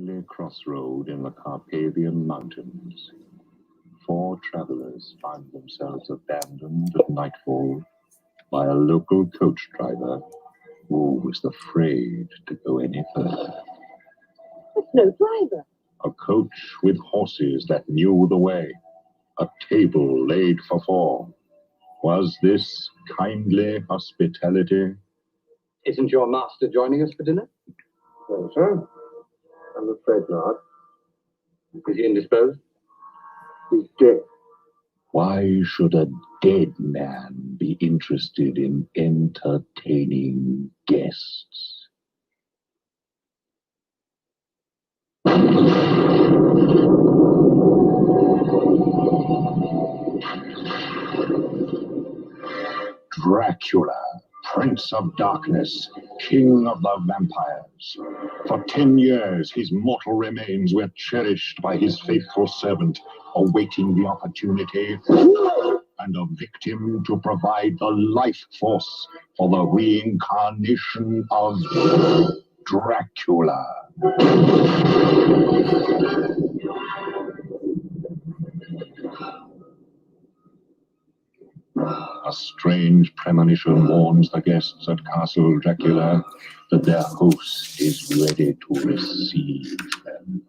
lonely crossroad in the Carpathian Mountains, four travelers find themselves abandoned at nightfall by a local coach driver who was afraid to go any further. There's no driver. A coach with horses that knew the way, a table laid for four. Was this kindly hospitality? Isn't your master joining us for dinner? No, sir. I'm afraid not. Is he indisposed? He's dead. Why should a dead man be interested in entertaining guests? Dracula, Prince of Darkness, King of the Vampires. For 10 years, his mortal remains were cherished by his faithful servant, awaiting the opportunity and a victim to provide the life force for the reincarnation of Dracula. A strange premonition warns the guests at Castle Dracula that their host is ready to receive them.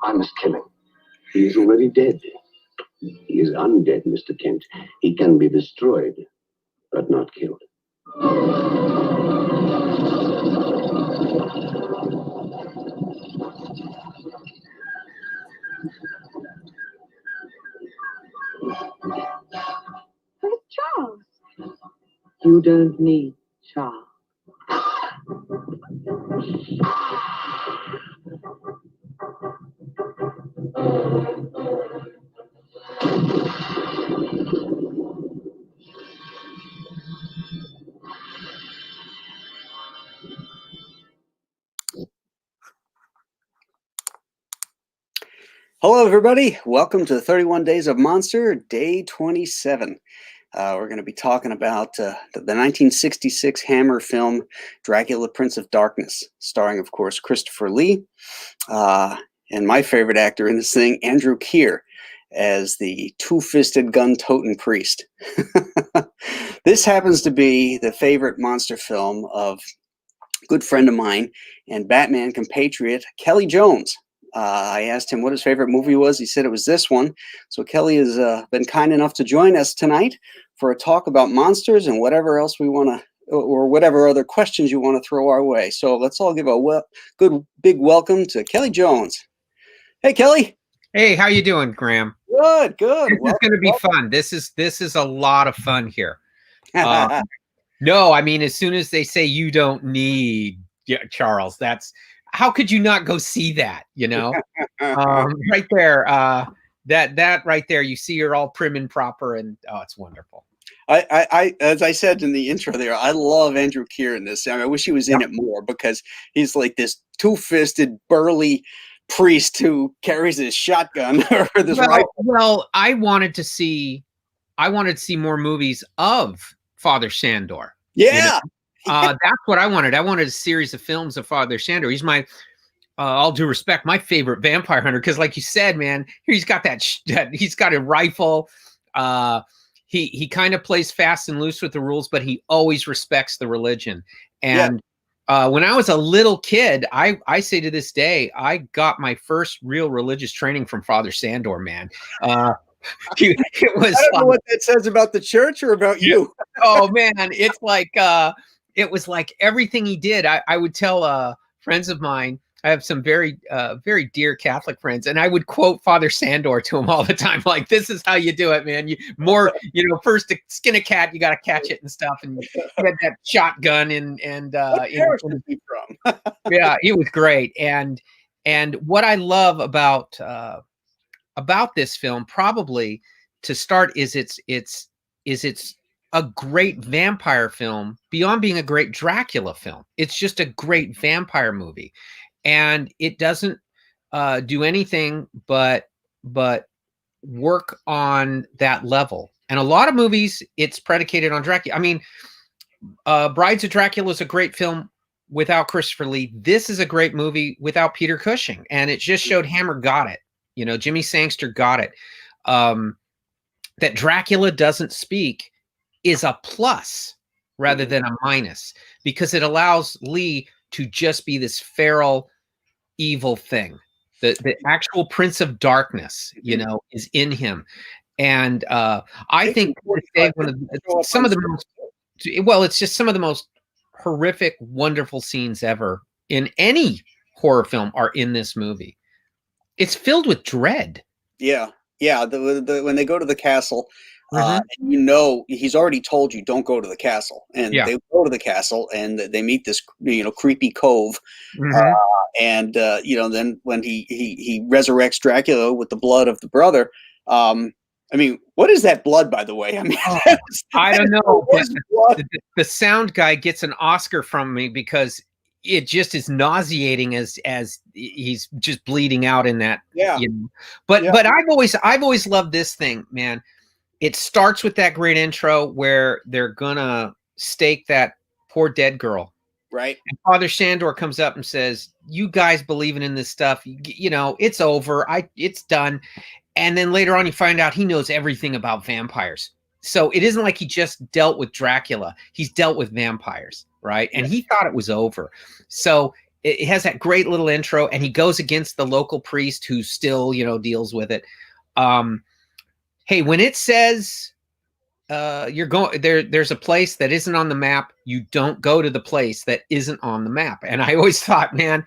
I must kill him. He is already dead. He is undead, Mr. Kent. He can be destroyed, but not killed. Where's Charles? You don't need Charles. Hello, everybody. Welcome to 31 Days of Monster, day 27. We're going to be talking about the 1966 Hammer film, Dracula, Prince of Darkness, starring, of course, Christopher Lee, and my favorite actor in this thing, Andrew Keir, as the two-fisted gun-toting priest. This happens to be the favorite monster film of a good friend of mine and Batman compatriot, Kelley Jones. I asked him what his favorite movie was. He said it was this one. So Kelley has been kind enough to join us tonight for a talk about monsters and whatever else we want to, or whatever other questions you want to throw our way. So let's all give a good big welcome to Kelley Jones. Hey, Kelley. Hey, how you doing, Graham? Good, good. This is going to be fun. This is a lot of fun here. No, I mean, as soon as they say you don't need Charles, that's, how could you not go see that? You know, right there, that right there, you see you're all prim and proper, and oh, it's wonderful. I as I said in the intro there, I love Andrew Keir in this. I mean, I wish he was in it more because he's like this two-fisted, burly priest who carries his shotgun or this rifle. Well, I wanted to see more movies of Father Sandor. Yeah. You know? That's what I wanted. I wanted a series of films of Father Sandor. He's my, all due respect, my favorite vampire hunter. Because, like you said, man, he's got he's got a rifle. He kind of plays fast and loose with the rules, but he always respects the religion. And when I was a little kid, I say to this day, I got my first real religious training from Father Sandor, man. It was. I don't know what that says about the church or about you. Oh man, it's like. It was like everything he did. I would tell friends of mine, I have some very dear Catholic friends, and I would quote Father Sandor to him all the time. Like, this is how you do it, man. First to skin a cat, you got to catch it and stuff. And he had that shotgun and what parish is he from? Yeah, he was great. And what I love about this film, probably to start, is it's a great vampire film beyond being a great Dracula film. It's just a great vampire movie, and it doesn't do anything but work on that level. And a lot of movies, it's predicated on Dracula. I mean, Brides of Dracula is a great film without Christopher Lee. This is a great movie without Peter Cushing. And it just showed Hammer got it. You know, Jimmy Sangster got it. That Dracula doesn't speak is a plus rather than a minus, because it allows Lee to just be this feral, evil thing. The actual Prince of Darkness, you know, is in him. And I think some of the most, well, it's just some of the most horrific, wonderful scenes ever in any horror film are in this movie. It's filled with dread. Yeah. When they go to the castle, you know, he's already told you don't go to the castle, and they go to the castle and they meet this, you know, creepy cove, and you know, then when he resurrects Dracula with the blood of the brother. I mean, what is that blood, by the way? I mean, I don't know. The sound guy gets an Oscar from me because it just is nauseating as he's just bleeding out in that. Yeah. You know? But I've always loved this thing, man. It starts with that great intro where they're gonna stake that poor dead girl. Right. And Father Shandor comes up and says, "You guys believing in this stuff, you know, it's over. It's done." And then later on, you find out he knows everything about vampires. So it isn't like he just dealt with Dracula. He's dealt with vampires, right? And he thought it was over. So it has that great little intro, and he goes against the local priest who still, you know, deals with it. Hey, when it says you're going there's a place that isn't on the map, you don't go to the place that isn't on the map. And I always thought, man,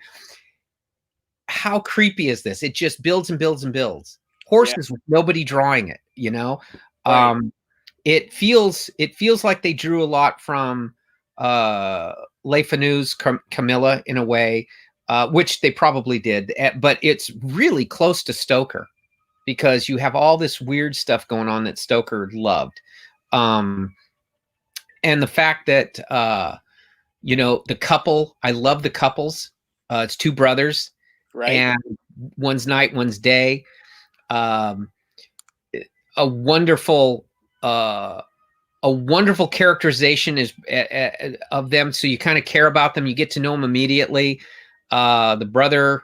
how creepy is this? It just builds and builds and builds. Horses with nobody drawing it, you know. Right. It feels like they drew a lot from Le Fanu's Camilla in a way, which they probably did, but it's really close to Stoker because you have all this weird stuff going on that Stoker loved, and the fact that you know, the couple. I love the couples. It's two brothers, right? And one's night, one's day. A wonderful characterization is of them, so you kind of care about them. You get to know them immediately. The brother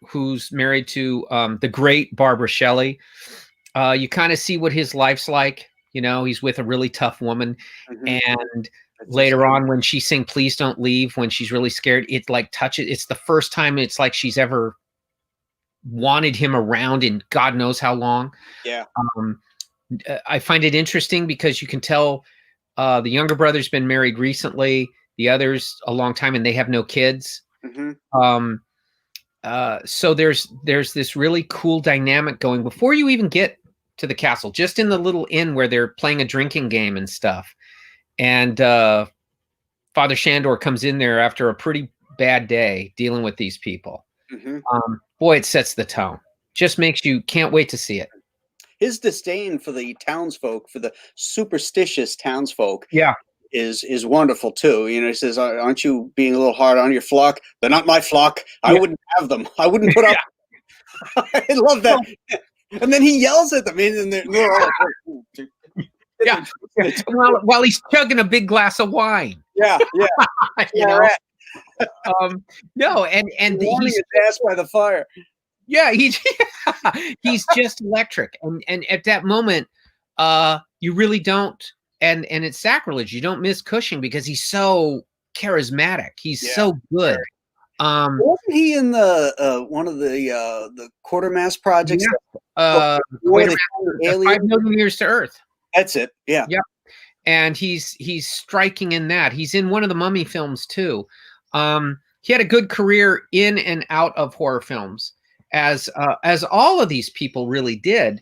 who's married to the great Barbara Shelley. You kind of see what his life's like. You know, he's with a really tough woman, and later on when she sings "Please Don't Leave," when she's really scared, it like touches. It's the first time it's like she's ever wanted him around in God knows how long. Yeah. I find it interesting because you can tell the younger brother's been married recently, the other's a long time, and they have no kids. So there's this really cool dynamic going before you even get to the castle, just in the little inn where they're playing a drinking game and stuff. And Father Shandor comes in there after a pretty bad day dealing with these people. Boy, it sets the tone. Just makes you can't wait to see it. His disdain for the townsfolk, for the superstitious townsfolk, is wonderful too. You know, he says, "Aren't you being a little hard on your flock? They're not my flock. I wouldn't have them. I wouldn't put up." I love that. And then he yells at them, and they're all while he's chugging a big glass of wine. You know? No, and he's ass by the fire. Yeah, he's just electric, and at that moment, you really don't, and it's sacrilege. You don't miss Cushing because he's so charismatic. He's so good. Wasn't he in the one of the Quartermass projects? 5 Million Years to Earth. That's it. Yeah. Yep. And he's striking in that. He's in one of the Mummy films too. He had a good career in and out of horror films, as all of these people really did.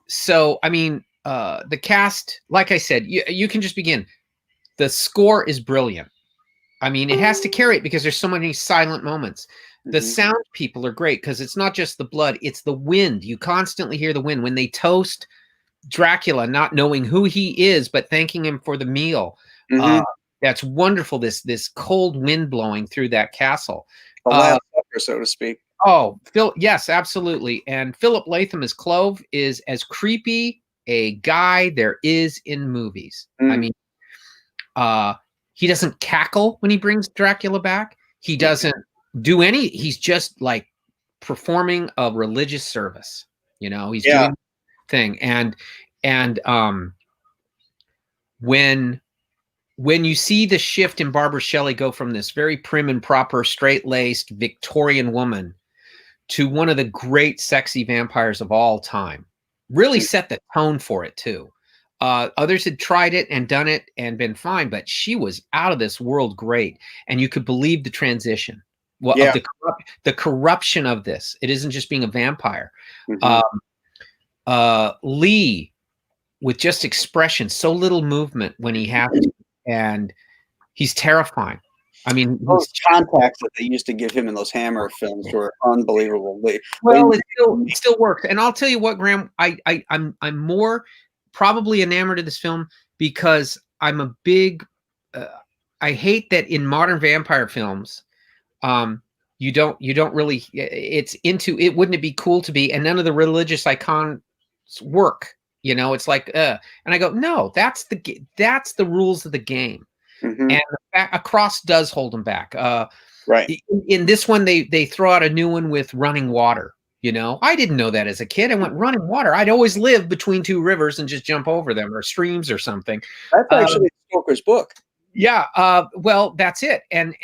So I mean, the cast, like I said, you can just begin. The score is brilliant. I mean, it has to carry it because there's so many silent moments. The sound people are great because it's not just the blood, it's the wind. You constantly hear the wind when they toast Dracula, not knowing who he is, but thanking him for the meal. That's wonderful. This cold wind blowing through that castle. The Last Supper, so to speak. Oh, Phil, yes, absolutely. And Philip Latham as Clove is as creepy a guy there is in movies. I mean, he doesn't cackle when he brings Dracula back. He doesn't do any. He's just like performing a religious service. You know, he's doing thing. And when you see the shift in Barbara Shelley go from this very prim and proper, straight-laced Victorian woman to one of the great sexy vampires of all time, really set the tone for it too. Others had tried it and done it and been fine, but she was out of this world great. And you could believe the transition. Well, of the corruption of this. It isn't just being a vampire. Lee, with just expression, so little movement when he has to, and he's terrifying. I mean, those contacts that they used to give him in those Hammer films were unbelievable. Well, it still works. And I'll tell you what, Graham, I'm more probably enamored of this film because I'm a big I hate that in modern vampire films you don't really, it's into it. Wouldn't it be cool to be, and none of the religious icons work, you know? It's like and I go, no, that's the rules of the game. And a cross does hold them back. Right. In this one, they throw out a new one with running water. You know, I didn't know that as a kid. I went, running water. I'd always live between two rivers and just jump over them, or streams or something. That's actually Stoker's book. Yeah. Well, that's it. And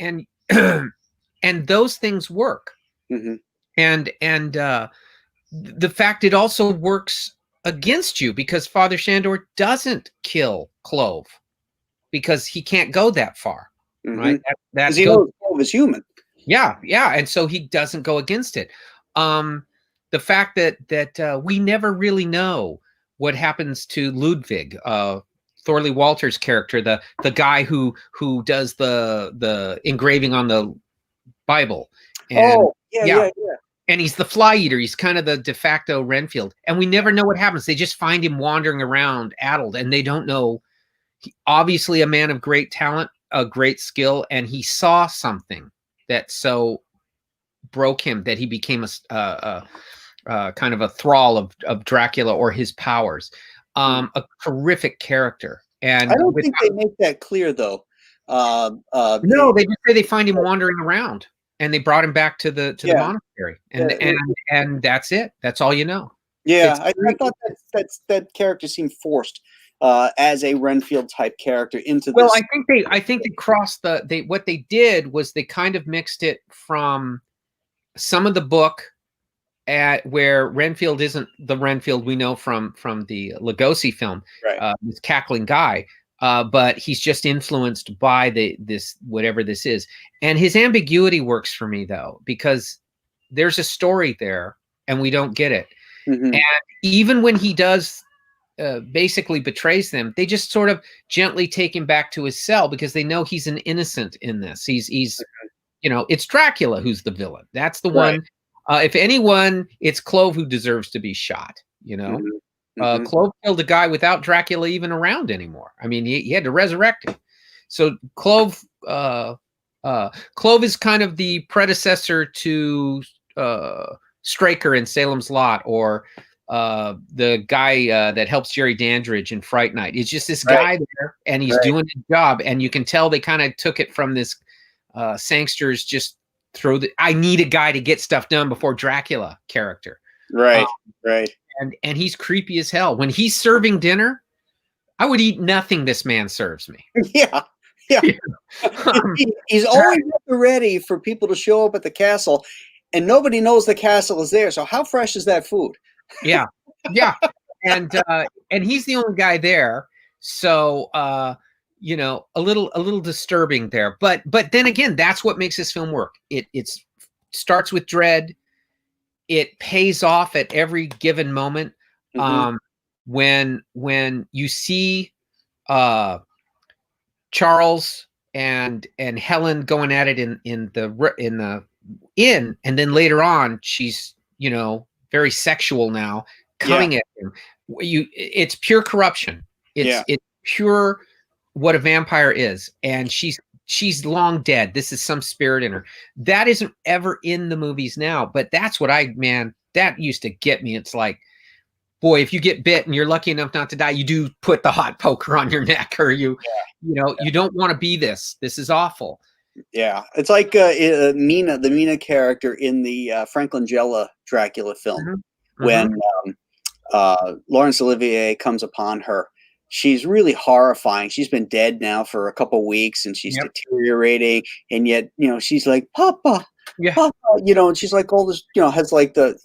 and those things work. And the fact it also works against you because Father Shandor doesn't kill Clove because he can't go that far. Right. That's he knows Clove is human. Yeah. Yeah. And so he doesn't go against it. The fact that we never really know what happens to Ludwig, Thorley Walter's character, the guy who does the engraving on the Bible. And, yeah. And he's the fly eater. He's kind of the de facto Renfield. And we never know what happens. They just find him wandering around addled, and they don't know. Obviously a man of great talent, a great skill, and he saw something that so broke him that he became a kind of a thrall of Dracula or his powers. A terrific character. And I don't think they make that clear, though. No, they just say they find him wandering around, and they brought him back to the monastery, and that's it. That's all you know. Yeah, I thought that character seemed forced as a Renfield type character into this. Well, I think they crossed what they did was they kind of mixed it from some of the book at where Renfield isn't the Renfield we know from the Lugosi film, right. This cackling guy, but he's just influenced by this whatever this is. And his ambiguity works for me, though, because there's a story there and we don't get it. And even when he does basically betrays them, they just sort of gently take him back to his cell because they know he's an innocent in this. He's you know, it's Dracula who's the villain. That's the one. If anyone, it's Clove who deserves to be shot. You know, Clove killed a guy without Dracula even around anymore. I mean, he had to resurrect him. So Clove is kind of the predecessor to Straker in Salem's Lot, or the guy that helps Jerry Dandridge in Fright Night. It's just this guy there, and he's doing his job, and you can tell they kind of took it from this Sangsters just throw I need a guy to get stuff done before Dracula character. Right. And he's creepy as hell. When he's serving dinner, I would eat nothing this man serves me. Yeah. He's always ready for people to show up at the castle, and nobody knows the castle is there. So how fresh is that food? Yeah. And he's the only guy there. So you know, a little disturbing there. But then again, that's what makes this film work. It starts with dread. It pays off at every given moment. When you see Charles and Helen going at it in the inn, and then later on she's, you know, very sexual now, coming at him. It's pure corruption. It's pure what a vampire is, and she's she's long dead. This is some spirit in her. That isn't ever in the movies now, but that's what man, that used to get me. It's like, boy, if you get bit and you're lucky enough not to die, you do put the hot poker on your neck, or you don't want to be this. This is awful. Yeah, it's like Mina, the Mina character in the Frank Langella Dracula film, when Laurence Olivier comes upon her. She's really horrifying. She's been dead now for a couple weeks, and she's deteriorating. And yet, she's like, Papa, Papa, and she's like all this, has like the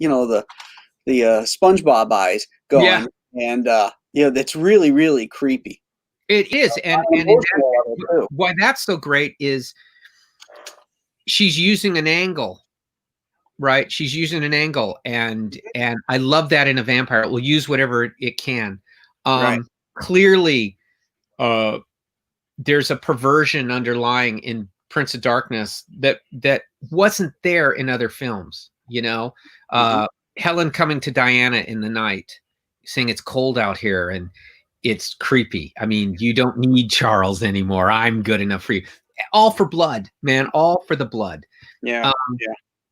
SpongeBob eyes going, and that's really, really creepy. It is, and why that's so great is she's using an angle, right? She's using an angle, and I love that in a vampire. It will use whatever it can. Clearly, there's a perversion underlying in Prince of Darkness that wasn't there in other films. Helen coming to Diana in the night, saying it's cold out here and it's creepy. I mean, you don't need Charles anymore. I'm good enough for you. All for blood, man. All for the blood. Yeah.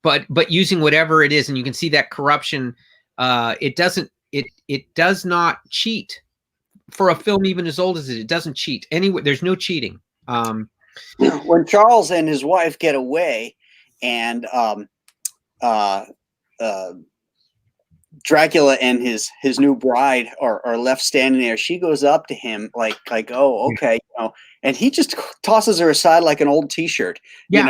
But using whatever it is, and you can see that corruption. It does not cheat. For a film even as old as it doesn't cheat. Anyway, there's no cheating. When Charles and his wife get away, and Dracula and his new bride are left standing there, she goes up to him like, oh, okay, and he just tosses her aside like an old T-shirt. He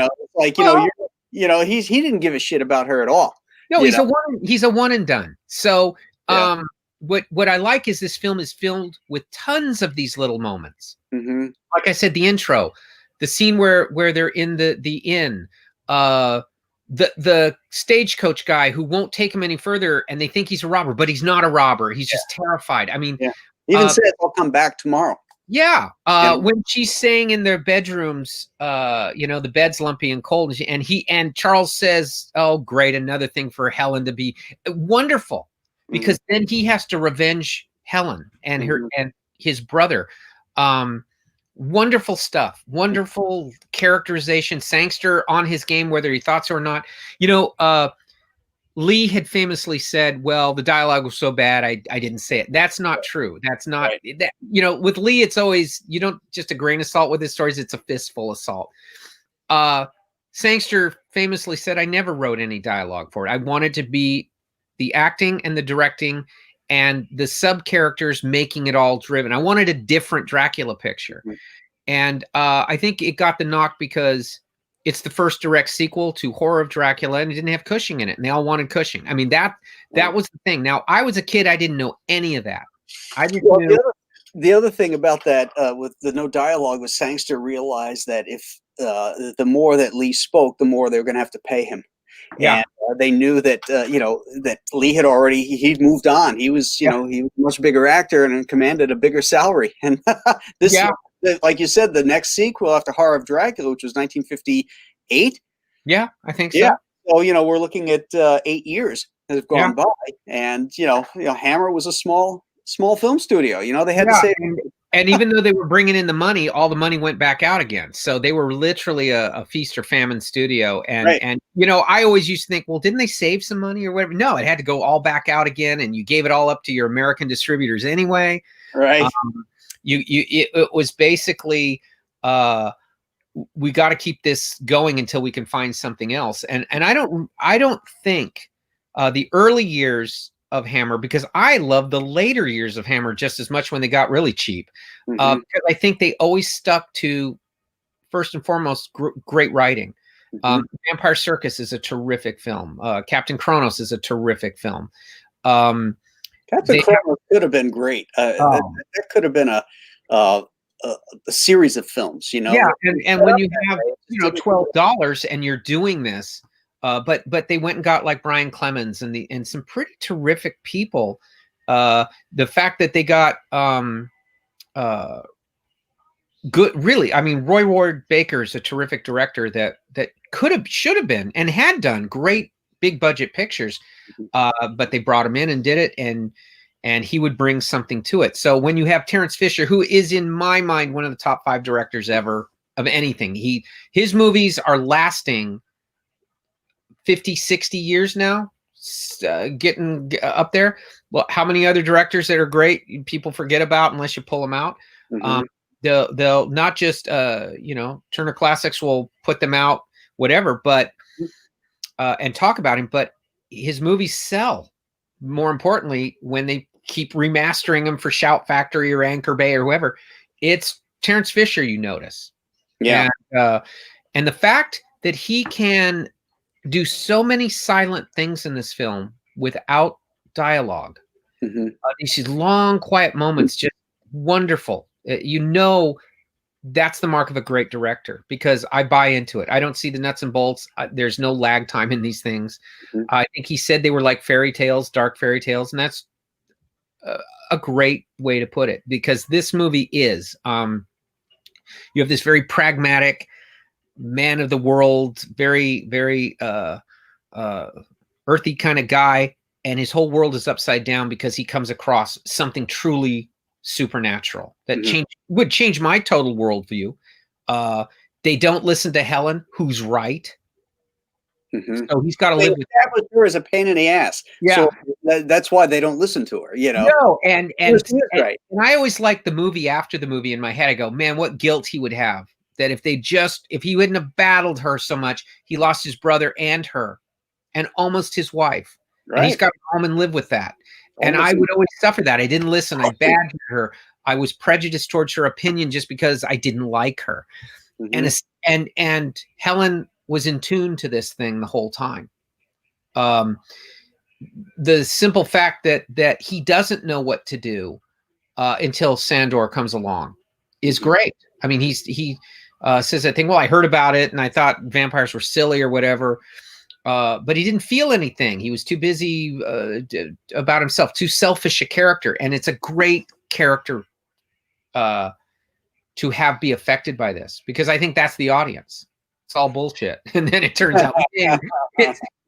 didn't give a shit about her at all. No, he's a one and done. So what I like is this film is filled with tons of these little moments. Like I said, the intro, the scene where they're in the inn, the stagecoach guy who won't take him any further, and they think he's a robber, but he's not a robber. He's just terrified. I mean, he even says, "I'll come back tomorrow." When she's staying in their bedrooms, the bed's lumpy and cold, and Charles says, "Oh, great, another thing for Helen to be wonderful," because then he has to revenge Helen and her and his brother. Wonderful stuff. Wonderful characterization. Sangster on his game, whether he thought so or not. Lee had famously said, well, the dialogue was so bad, I didn't say it. That's not true. That's not that. With Lee, it's always, you don't just a grain of salt with his stories. It's a fistful of salt. Sangster famously said, I never wrote any dialogue for it. I wanted to be the acting and the directing and the sub characters making it all driven. I wanted a different Dracula picture. And I think it got the knock because it's the first direct sequel to Horror of Dracula, and it didn't have Cushing in it, and they all wanted Cushing. I mean, that was the thing. Now, I was a kid. I didn't know any of that. I didn't know. The other thing about that, with the no dialogue, was Sangster realized that if the more that Lee spoke, the more they were going to have to pay him. And they knew that that Lee had he'd moved on. He was he was a much bigger actor and commanded a bigger salary. And this, like you said, the next sequel after Horror of Dracula, which was 1958. Yeah, I think so. Yeah. So we're looking at 8 years that have gone by, and Hammer was a small film studio. They had to say. And even though they were bringing in the money, all the money went back out again. So they were literally a feast or famine studio. And I always used to think, well, didn't they save some money or whatever? No, it had to go all back out again, and you gave it all up to your American distributors anyway. Right. It was basically we got to keep this going until we can find something else. And I don't think the early years of Hammer, because I love the later years of Hammer just as much when they got really cheap. Because I think they always stuck to, first and foremost, great writing. Vampire Circus is a terrific film. Captain Kronos is a terrific film. Captain Kronos could have been great. That could have been a series of films, Yeah, and when you have $12 and you're doing this. But they went and got like Brian Clemens and some pretty terrific people. The fact that they got good, really, I mean, Roy Ward Baker is a terrific director that should have been and had done great big budget pictures, but they brought him in and did it, and he would bring something to it. So when you have Terrence Fisher, who is in my mind one of the top 5 directors ever, of anything. His movies are lasting 50, 60 years now, getting up there. Well, how many other directors that are great people forget about unless you pull them out? They'll not just Turner Classics will put them out, whatever, but and talk about him, but his movies sell. More importantly, when they keep remastering them for Shout Factory or Anchor Bay or whoever, it's Terrence Fisher, you notice. Yeah. And the fact that he can do so many silent things in this film without dialogue, these long, quiet moments, just wonderful. That's the mark of a great director, because I buy into it. I don't see the nuts and bolts. There's no lag time in these things. I think he said they were like fairy tales, dark fairy tales, and that's a great way to put it, because this movie is. You have this very pragmatic man of the world, very, very earthy kind of guy, and his whole world is upside down because he comes across something truly supernatural that would change my total worldview. They don't listen to Helen, who's right. So he's got to live with her as a pain in the ass. Yeah, so that's why they don't listen to her. No, and I always like the movie after the movie. In my head, I go, man, what guilt he would have that if he wouldn't have battled her so much, he lost his brother and her, and almost his wife. Right. And he's got to go home and live with that. And I would always suffer that. I didn't listen. I badgered her. I was prejudiced towards her opinion just because I didn't like her. And Helen was in tune to this thing the whole time. The simple fact that he doesn't know what to do until Sandor comes along is great. I mean, he says that thing, well, I heard about it and I thought vampires were silly or whatever. But he didn't feel anything. He was too busy about himself, too selfish a character. And it's a great character to have be affected by this, because I think that's the audience. It's all bullshit. And then it turns out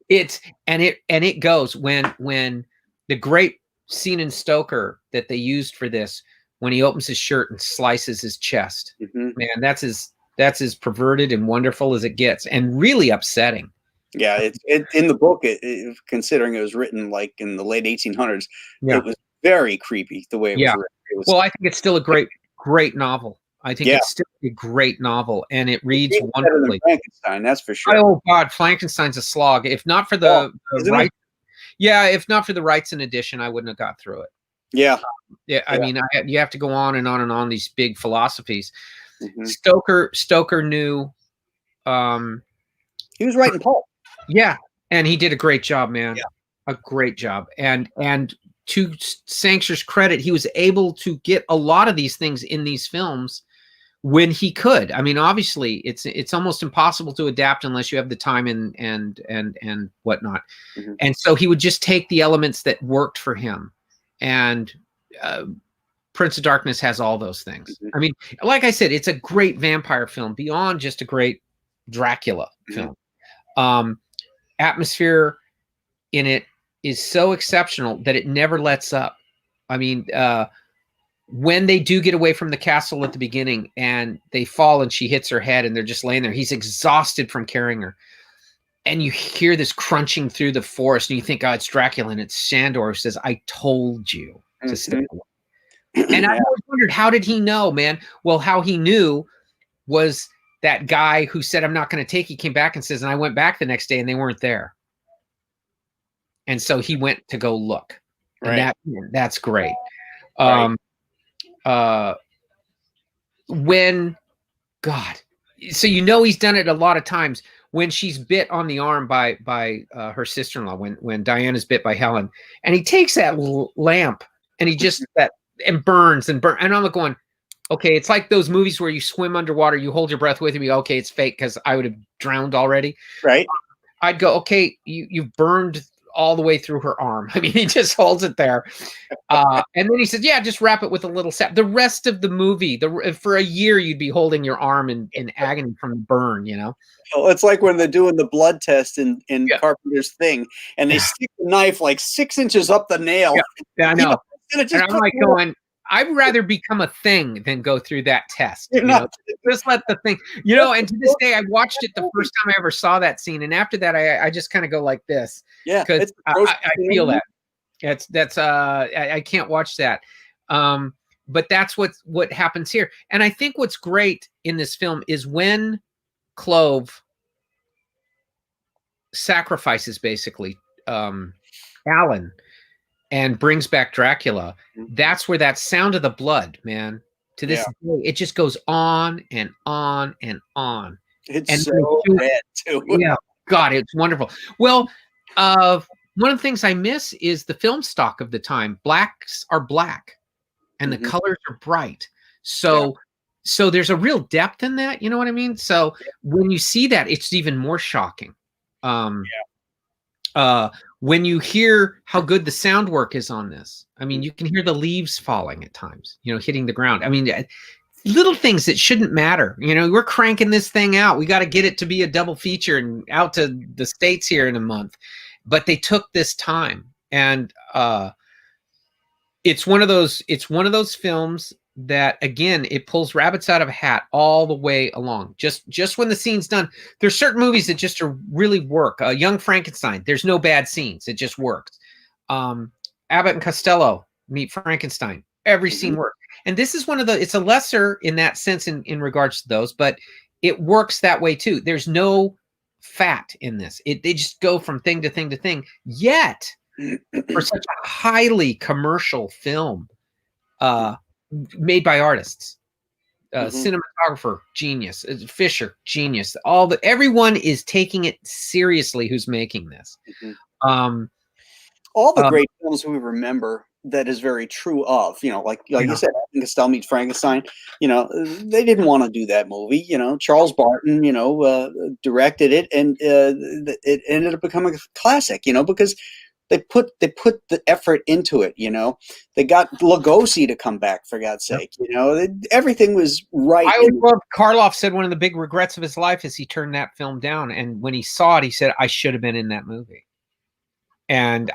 it goes when the great scene in Stoker that they used for this, when he opens his shirt and slices his chest, man, that's as perverted and wonderful as it gets, and really upsetting. Yeah, it in the book, considering it was written like in the late 1800s, it was very creepy the way it was written. Well, I think it's still a great novel. I think it's still a great novel, and it reads wonderfully. Frankenstein, that's for sure. Oh God, Frankenstein's a slog. If not for the rights, if not for the rights and edition, I wouldn't have got through it. Yeah. I mean, you have to go on and on and on these big philosophies. Stoker knew. He was writing pulp. Yeah, and he did a great job, man. Yeah. A great job. And to Sangster's credit, he was able to get a lot of these things in these films when he could. I mean, obviously, it's almost impossible to adapt unless you have the time and whatnot. And so he would just take the elements that worked for him. And Prince of Darkness has all those things. I mean, like I said, it's a great vampire film beyond just a great Dracula film. Atmosphere in it is so exceptional that it never lets up. I mean, when they do get away from the castle at the beginning and they fall and she hits her head and they're just laying there, he's exhausted from carrying her. And you hear this crunching through the forest and you think, oh, it's Dracula, and it's Sandor who says, I told you to stay away. And I always wondered, how did he know, man? Well, how he knew was that guy who said, I'm not going to take, he came back and says, and I went back the next day and they weren't there. And so he went to go look. And that's great. When, God, so he's done it a lot of times. When she's bit on the arm by her sister-in-law, when Diana's bit by Helen, and he takes that lamp and he just and burns. And I'm going, okay, it's like those movies where you swim underwater, you hold your breath with me. Okay, it's fake because I would have drowned already. Right. I'd go, okay, you've burned all the way through her arm. I mean, he just holds it there. And then he says, yeah, just wrap it with a little sap. The rest of the movie, for a year, you'd be holding your arm in agony from the burn, Well, it's like when they're doing the blood test in Carpenter's Thing, and they stick the knife like 6 inches up the nail. Yeah, I know. And I'm like going, I'd rather become a thing than go through that test. You're You know? not- Just let the thing, you know. And to this day, I watched it the first time I ever saw that scene, and after that, I just kind of go like this Yeah, because it's the grossest I thing feel ever. that's I can't watch that. But that's what happens here. And I think what's great in this film is when Clove sacrifices basically Alan and brings back Dracula. That's where that sound of the blood, man, to this day, it just goes on and on and on. It's And so bad too. yeah, God, it's wonderful. Well, one of the things I miss is the film stock of the time. Blacks are black and the colors are bright. So there's a real depth in that, you know what I mean? So when you see that, it's even more shocking. When you hear how good the sound work is on this, I mean, you can hear the leaves falling at times, you know, hitting the ground. I mean, little things that shouldn't matter. You know, we're cranking this thing out. We got to get it to be a double feature and out to the States here in a month. But they took this time, and it's one of those films that, again, it pulls rabbits out of a hat all the way along. Just when the scene's done, there's certain movies that just really work. Young Frankenstein, there's no bad scenes. It just works. Abbott and Costello meet Frankenstein. Every scene works. And this is it's a lesser in that sense in regards to those, but it works that way too. There's no fat in this. They just go from thing to thing to thing. Yet, for such a highly commercial film, made by artists, cinematographer, genius, Fisher, genius. Everyone is taking it seriously who's making this. All the great films we remember that is very true of, you know, like you said, Costello meets Frankenstein, you know, they didn't want to do that movie, you know, Charles Barton, you know, directed it, and it ended up becoming a classic, you know, because they put the effort into it, you know. They got Lugosi to come back, for God's sake, you know. Everything was right. I always love, Karloff said one of the big regrets of his life is he turned that film down, and when he saw it, he said, I should have been in that movie. And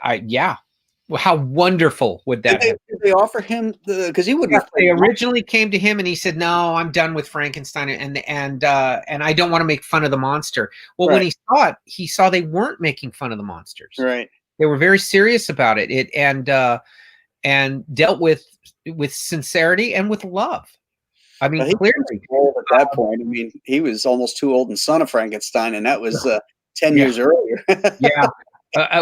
well, how wonderful would that did they offer him because he would they originally came to him and he said, no, I'm done with Frankenstein, and I don't want to make fun of the monster. Well, when he saw it, he saw they weren't making fun of the monsters. Right. They were very serious about it. And dealt with sincerity and with love. I mean, clearly at that point. I mean, he was almost too old in Son of Frankenstein, and that was 10 years earlier.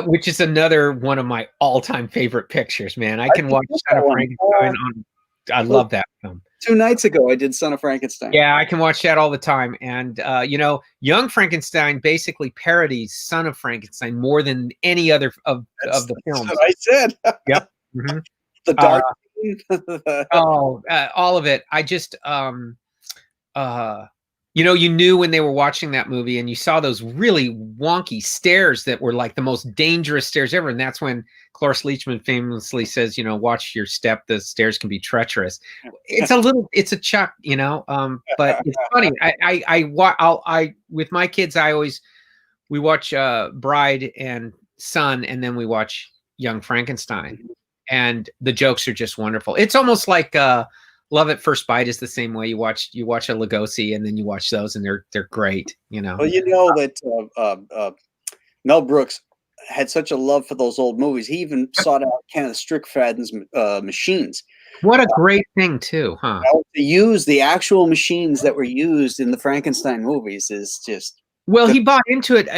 Which is another one of my all-time favorite pictures, man. I can watch Son of Frankenstein I love that film. 2 nights ago, I did Son of Frankenstein. Yeah, I can watch that all the time. And, you know, Young Frankenstein basically parodies Son of Frankenstein more than any other of the films. That's what I said. Yep. The dark all of it. I just, you know, you knew when they were watching that movie, and you saw those really wonky stairs that were like the most dangerous stairs ever. And that's when Cloris Leachman famously says, you know, watch your step. The stairs can be treacherous. It's a chuck, you know, but it's funny. I with my kids, we watch Bride and Son, and then we watch Young Frankenstein, and the jokes are just wonderful. It's almost like, Love at First Bite is the same way. You watch a Lugosi, and then you watch those, and they're great. You know. Well, you know that Mel Brooks had such a love for those old movies. He even sought out Kenneth Strickfaden's machines. What a great thing, too, huh? To use the actual machines that were used in the Frankenstein movies is just. Well, he bought into it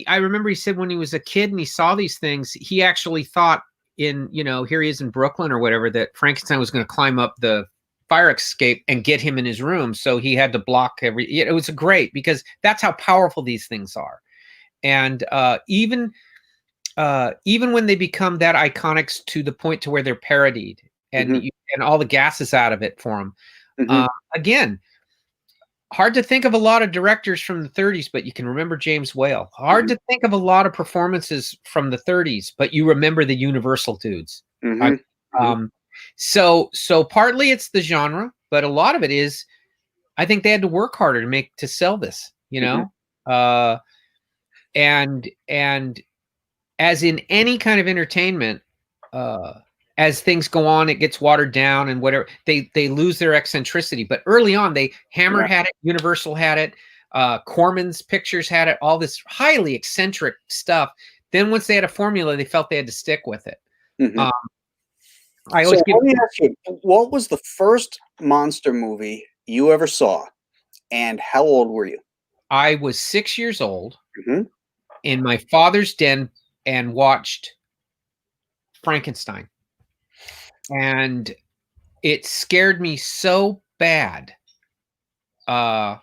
I remember he said when he was a kid and he saw these things, he actually thought here he is in Brooklyn or whatever, that Frankenstein was going to climb up the fire escape and get him in his room. So he had to block it was great because that's how powerful these things are. And even when they become that iconic to the point to where they're parodied and all the gas is out of it for them. Again, hard to think of a lot of directors from the 30s, but you can remember James Whale. Hard to think of a lot of performances from the 30s, but you remember the Universal dudes. So partly it's the genre, but a lot of it is, I think they had to work harder to sell this, you know? And as in any kind of entertainment, as things go on, it gets watered down and whatever. They lose their eccentricity. But early on, Hammer had it, Universal had it, Corman's Pictures had it, all this highly eccentric stuff. Then once they had a formula, they felt they had to stick with it. Mhm. I always let me ask you, what was the first monster movie you ever saw, and how old were you? I was 6 years old Mhm. in my father's den and watched Frankenstein. And it scared me so bad that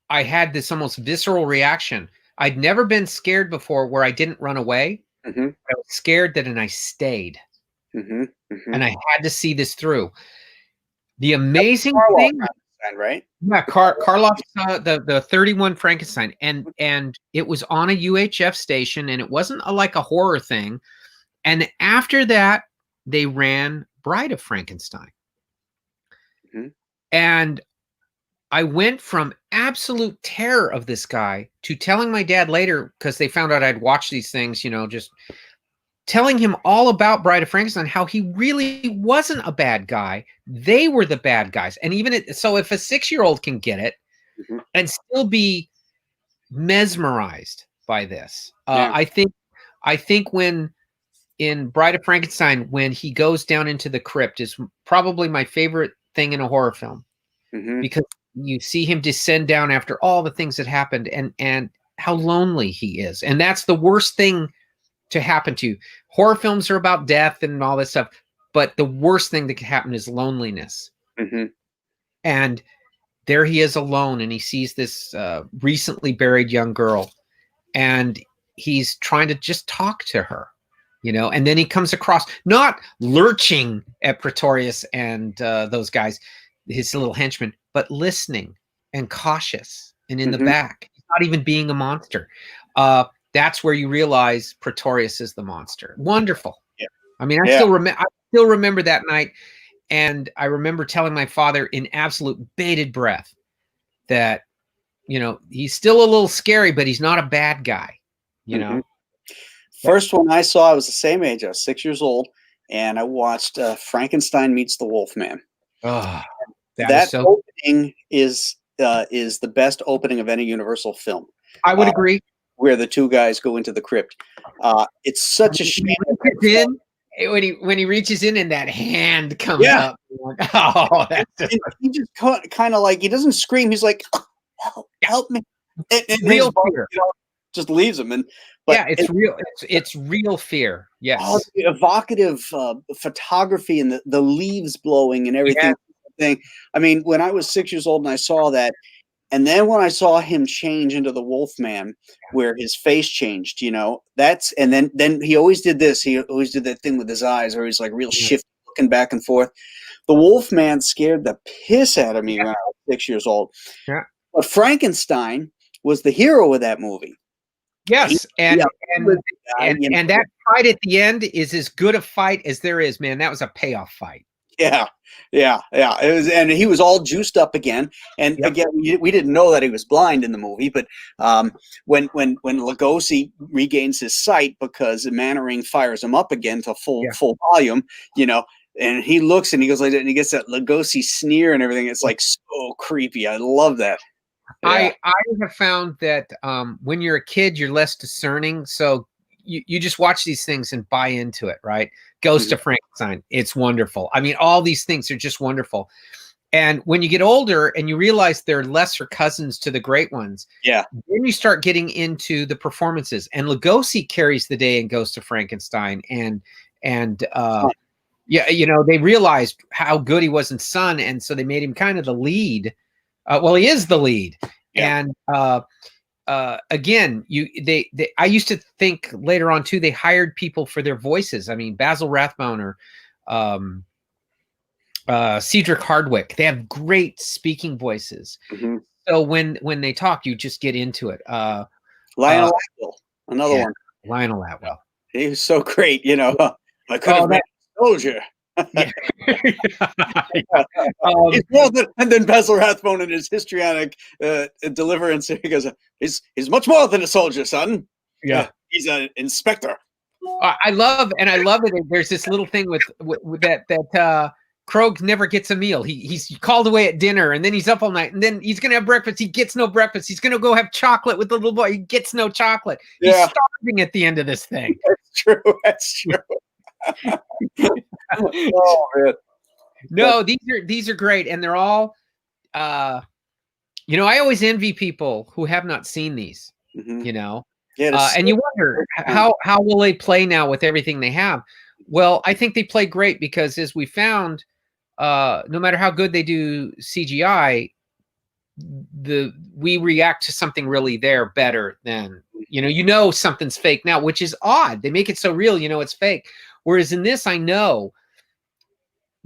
I had this almost visceral reaction. I'd never been scared before where I didn't run away. Mhm. I was scared that, and I stayed. Mhm. Mhm. And I had to see this through. The amazing Karloff thing, Frankenstein, right? yeah, Karloff's the 31 Frankenstein, and it was on a UHF station, and it wasn't like a horror thing. And after that, they ran Bride of Frankenstein. Mhm. And I went from absolute terror of this guy to telling my dad later, because they found out I'd watched these things, just telling him all about Bride of Frankenstein, how he really wasn't a bad guy. They were the bad guys. And so if a 6-year-old can get it Mhm. and still be mesmerized by this, Yeah. I think when in Bride of Frankenstein, when he goes down into the crypt, is probably my favorite thing in a horror film. Mhm. Because you see him descend down after all the things that happened, and how lonely he is. And that's the worst thing to happen to you. Horror films are about death and all this stuff, but the worst thing that can happen is loneliness. Mhm. And there he is alone, and he sees this recently buried young girl, and he's trying to just talk to her, and then he comes across, not lurching at Pretorius and those guys, his little henchmen, but listening and cautious and in the Mhm. back. He's not even being a monster. That's where you realize Pretorius is the monster. Wonderful. Yeah. I mean, I still remember that night, and I remember telling my father in absolute bated breath that, he's still a little scary, but he's not a bad guy. Mhm. First one I saw, I was the same age. I was 6 years old, and I watched Frankenstein Meets the Wolfman. Oh, That opening is the best opening of any Universal film. I would agree. Where the two guys go into the crypt. It's such a shame. When he reaches in and that hand comes up. Oh, he just kind of like, he doesn't scream. He's like, help me. And real fear. Just leaves him. It's real. It's real fear. Yes. All the evocative photography and the leaves blowing and everything. Yeah. I mean, when I was 6 years old and I saw that, and then when I saw him change into the Wolfman, where his face changed, and then he always did this. He always did that thing with his eyes, where he's like real shifty, looking back and forth. The Wolfman scared the piss out of me when I was 6 years old. Yeah. But Frankenstein was the hero of that movie. Yes, and that fight at the end is as good a fight as there is, man. That was a payoff fight. Yeah. It was, and he was all juiced up again. And again, we didn't know that he was blind in the movie, but when Lugosi regains his sight because Mannering fires him up again to full volume, and he looks and he goes like that, and he gets that Lugosi sneer and everything. It's like so creepy. I love that. Yeah. I have found that when you're a kid, you're less discerning, so you just watch these things and buy into it, right? Ghost of Frankenstein, it's wonderful. I mean, all these things are just wonderful. And when you get older and you realize they're lesser cousins to the great ones, then you start getting into the performances. And Lugosi carries the day in Ghost of Frankenstein, and they realized how good he was in Son, and so they made him kind of the lead. Well, he is the lead, and again, I used to think later on too, they hired people for their voices. I mean, Basil Rathbone or Cedric Hardwicke, they have great speaking voices. Mm-hmm. So when they talk, you just get into it. Lionel Atwill, another one. Lionel Atwill. He was so great, I could have been a soldier. Yeah. And then Basil Rathbone in his histrionic deliverance, he goes, he's much more than a soldier, son. Yeah. He's an inspector. I love it. There's this little thing with that Krog never gets a meal. He's called away at dinner, and then he's up all night, and then he's gonna have breakfast. He gets no breakfast. He's gonna go have chocolate with the little boy. He gets no chocolate. He's starving at the end of this thing. That's true. That's true. Oh man. No, these are great, and they're all. I always envy people who have not seen these. Mhm. You know, Yeah, and you wonder how will they play now with everything they have. Well, I think they play great because, as we found, no matter how good they do CGI, we react to something really there better than something's fake now, which is odd. They make it so real, it's fake. Whereas in this, I know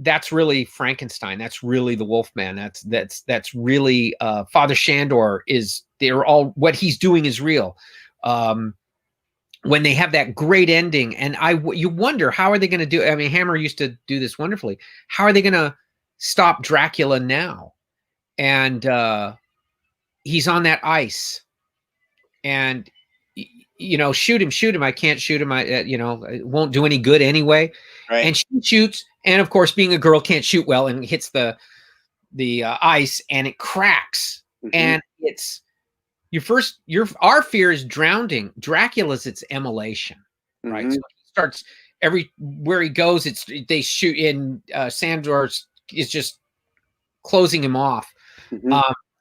that's really Frankenstein. That's really the Wolfman. That's really Father Shandor. What he's doing is real. When they have that great ending, and you wonder, how are they going to do it? I mean, Hammer used to do this wonderfully. How are they going to stop Dracula now? And he's on that ice, and shoot him. I can't shoot him. It won't do any good anyway. Right. And she shoots, and of course, being a girl, can't shoot well, and hits the ice, and it cracks, and it's. Our fear is drowning. Dracula's its immolation, right? So he starts everywhere he goes. They shoot in. Sandor is just closing him off, and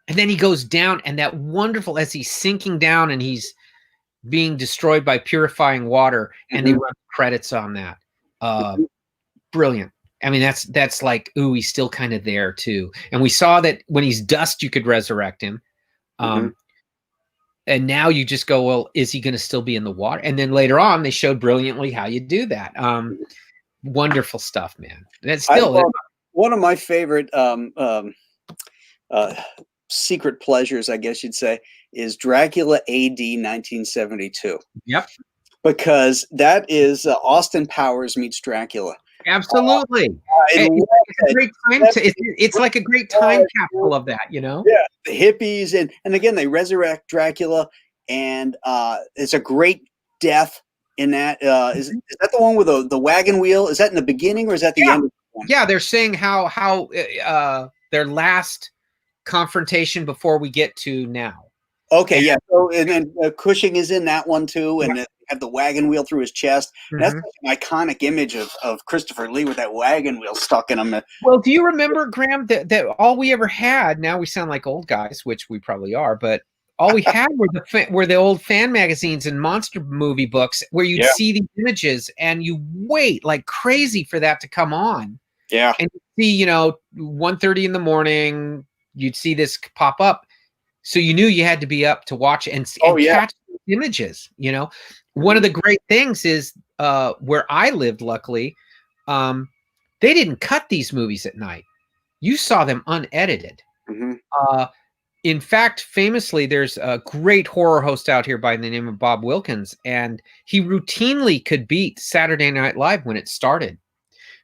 then he goes down, and that wonderful as he's sinking down and he's being destroyed by purifying water, and they run credits on that. Brilliant. I mean, that's like, ooh, he's still kind of there too. And we saw that when he's dust, you could resurrect him. And now you just go, well, is he going to still be in the water? And then later on, they showed brilliantly how you do that. Wonderful stuff, man. That's still one of my favorite secret pleasures, I guess you'd say, is Dracula AD 1972. Yep. Because that is Austin Powers meets Dracula. Absolutely. It's a great time. It's like a great time capsule of that, Yeah, the hippies and again they resurrect Dracula, and it's a great death in that. Is that the one with the wagon wheel? Is that in the beginning or is that the end of the one? Yeah, they're saying how their last confrontation before we get to now. Okay, yeah. So and then Cushing is in that one too, and have the wagon wheel through his chest. That's an iconic image of Christopher Lee with that wagon wheel stuck in him. Well, do you remember, Graham, that all we ever had? Now we sound like old guys, which we probably are, but all we had were the old fan magazines and monster movie books where you'd see these images and you wait like crazy for that to come on. Yeah, and you'd see 1:30 in the morning, you'd see this pop up. So you knew you had to be up to watch and catch the images. One of the great things is where I lived, luckily, they didn't cut these movies at night. You saw them unedited. In fact, famously, there's a great horror host out here by the name of Bob Wilkins, and he routinely could beat Saturday Night Live when it started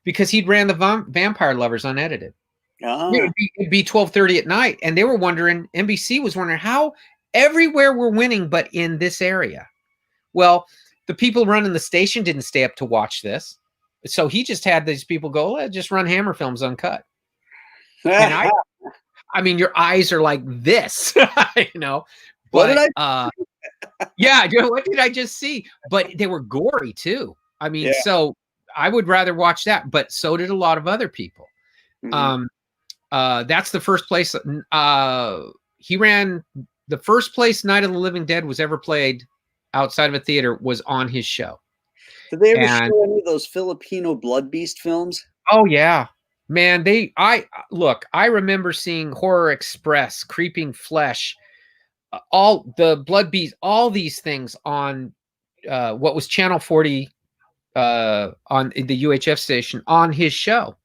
because he'd ran the Vampire Lovers unedited. It'd be 12:30 at night, and they were wondering, NBC was wondering how everywhere we're winning but in this area. Well, the people running the station didn't stay up to watch this, so he just had these people go, let's just run Hammer films uncut. And I mean, your eyes are like this, But, what did what did I just see? But they were gory too. I mean, so I would rather watch that, but so did a lot of other people. That's the first place he ran. The first place Night of the Living Dead was ever played outside of a theater was on his show. Did they ever show any of those Filipino blood beast films? Oh yeah, man. I remember seeing Horror Express, Creeping Flesh, all the blood beast, all these things on what was Channel 40 on the UHF station on his show.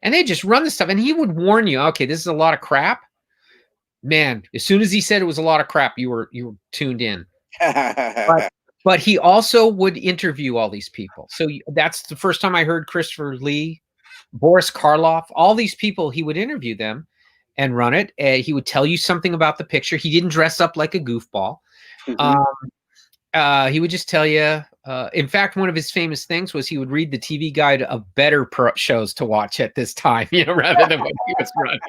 And they just run this stuff, and he would warn you, okay, this is a lot of crap. Man, as soon as he said it was a lot of crap, you were tuned in. But he also would interview all these people. So that's the first time I heard Christopher Lee, Boris Karloff, all these people. He would interview them and run it. He would tell you something about the picture. He didn't dress up like a goofball. He would just tell you in fact, one of his famous things was he would read the TV guide of better shows to watch at this time, rather than what he was running.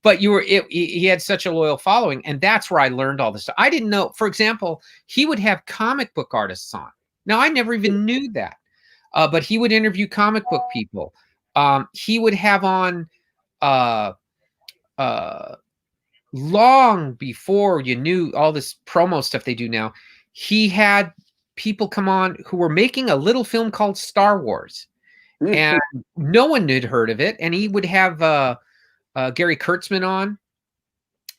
But he had such a loyal following, and that's where I learned all this stuff. I didn't know, for example, he would have comic book artists on. Now, I never even knew that, but he would interview comic book people. He would have on long before you knew all this promo stuff they do now. He had people come on who were making a little film called Star Wars, and no one had heard of it. And he would have Gary Kurtzman on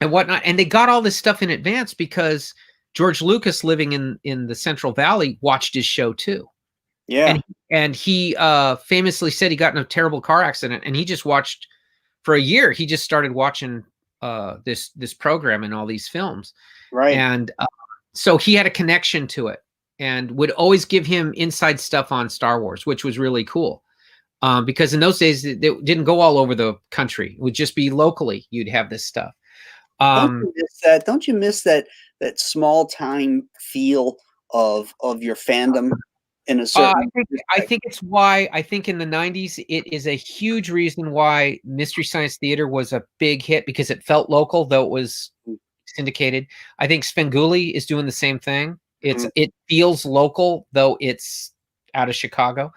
and whatnot. And they got all this stuff in advance because George Lucas, living in the Central Valley, watched his show too. Yeah. And he famously said he got in a terrible car accident, and he just watched for a year. He just started watching this program and all these films. Right. And so he had a connection to it, and would always give him inside stuff on Star Wars, which was really cool. Because in those days, it didn't go all over the country. It would just be locally. You'd have this stuff. Don't you miss that small time feel of your fandom in a certain I think it's why I think in the 90s, it is a huge reason why Mystery Science Theater was a big hit, because it felt local, though it was syndicated. I think Svengoolie is doing the same thing. It feels local, though it's out of Chicago.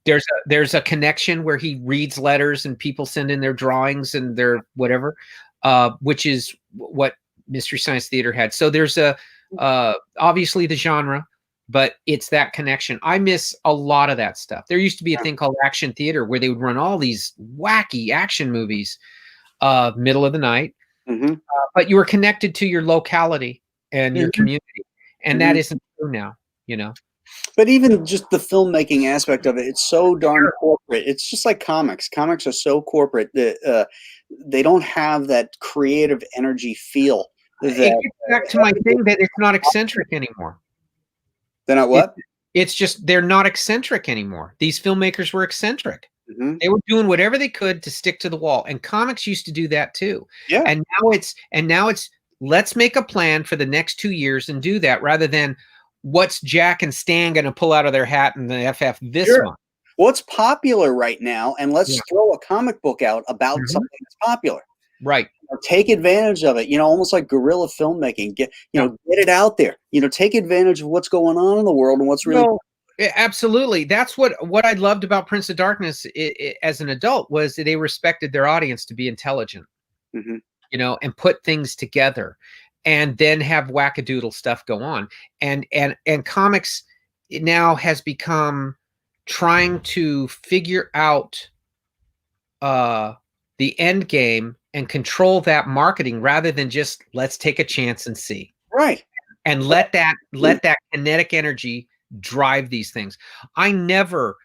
There's a connection where he reads letters and people send in their drawings and their whatever, which is what Mystery Science Theater had. So there's obviously the genre, but it's that connection. I miss a lot of that stuff. There used to be a thing called Action Theater where they would run all these wacky action movies, middle of the night, but you were connected to your locality and your community. And that isn't true now, But even just the filmmaking aspect of it, it's so darn corporate. It's just like comics. Comics are so corporate that they don't have that creative energy feel. It gets back to my thing that it's not eccentric anymore. They're not what? It's just they're not eccentric anymore. These filmmakers were eccentric. They were doing whatever they could to stick to the wall, and comics used to do that too. Yeah. And now it's let's make a plan for the next 2 years and do that, rather than what's Jack and Stan going to pull out of their hat in the FF this month. What's popular right now, and let's throw a comic book out about something that's popular. Right. Take advantage of it, almost like guerrilla filmmaking. Get it out there. Take advantage of what's going on in the world and what's really. Absolutely. That's what I loved about Prince of Darkness as an adult, was that they respected their audience to be intelligent, and put things together, and then have wackadoodle stuff go on. And comics now has become trying to figure out the end game and control that marketing, rather than just let's take a chance and see. Right. And let that kinetic energy drive these things. I never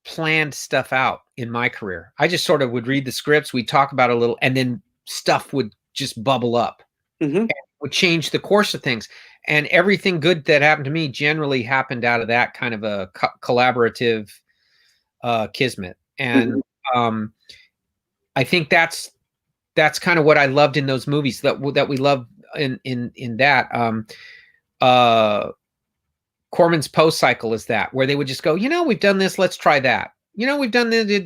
planned stuff out in my career. I just sort of would read the scripts, we'd talk about it a little, and then stuff would just bubble up. And would change the course of things. And everything good that happened to me generally happened out of that kind of a collaborative kismet. And I think that's kind of what I loved in those movies that we love in that. Corman's Post Cycle is that, where they would just go, we've done this, let's try that. We've done this,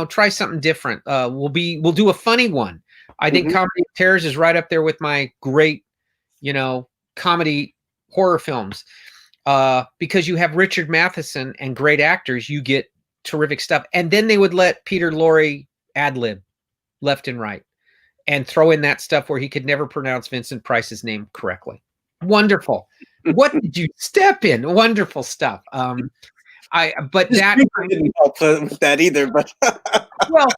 try something different. We'll do a funny one. I think Comedy of Terrors is right up there with my great, comedy horror films, because you have Richard Matheson and great actors, you get terrific stuff. And then they would let Peter Lorre ad-lib left and right and throw in that stuff where he could never pronounce Vincent Price's name correctly. Wonderful. What did you step in? Wonderful stuff. But that didn't help with that either. But well,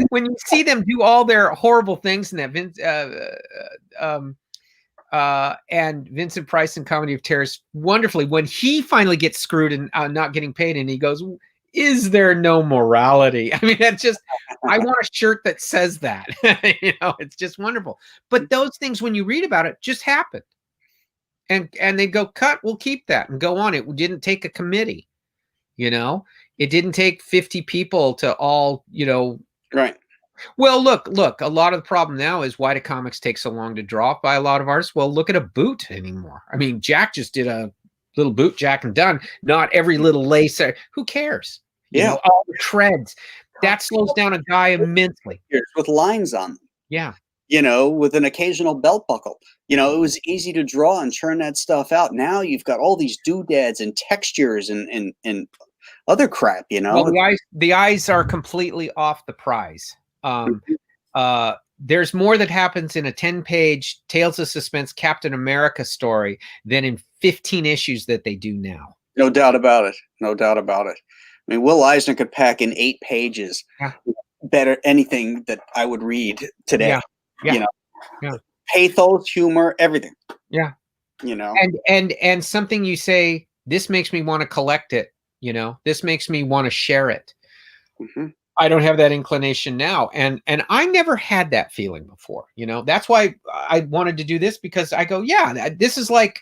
when you see them do all their horrible things in that and Vincent Price in Comedy of Terrors wonderfully, when he finally gets screwed and not getting paid, and he goes, "Is there no morality?" I mean, that's just, I want a shirt that says that. It's just wonderful. But those things, when you read about it, just happened, and they go, cut, we'll keep that and go on. It didn't take a committee. It didn't take 50 people to all, right. Well, look. A lot of the problem now is why do comics take so long to draw by a lot of artists? Well, look at a boot anymore. I mean, Jack just did a little boot, Jack and done. Not every little lace. Who cares? You know, all the treads. That slows down a guy immensely. With lines on them. Yeah. You know, with an occasional belt buckle. You know, it was easy to draw and churn that stuff out. Now you've got all these doodads and textures and other crap, you know. Well, the eyes are completely off the prize. There's more that happens in a 10-page Tales of Suspense Captain America story than in 15 issues that they do now. No doubt about it. No doubt about it. I mean, Will Eisner could pack in 8 pages better anything that I would read today. You know, pathos, humor, everything. Yeah. You know, and something you say, this makes me want to collect it. You know, this makes me want to share it. I don't have that inclination now. And I never had that feeling before, you know. That's why I wanted to do this, because I go, yeah, this is like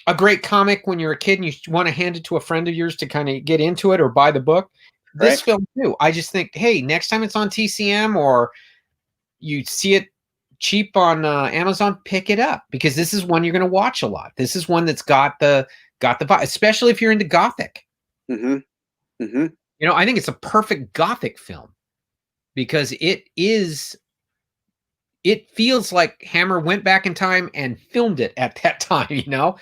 a great comic when you're a kid and you want to hand it to a friend of yours to kind of get into it or buy the book. This film too. I just think, hey, next time it's on TCM or you see it cheap on Amazon, pick it up, because this is one you're going to watch a lot. This is one that's got the vibe, especially if you're into Gothic. You know, I think it's a perfect Gothic film because it feels like Hammer went back in time and filmed it at that time, you know.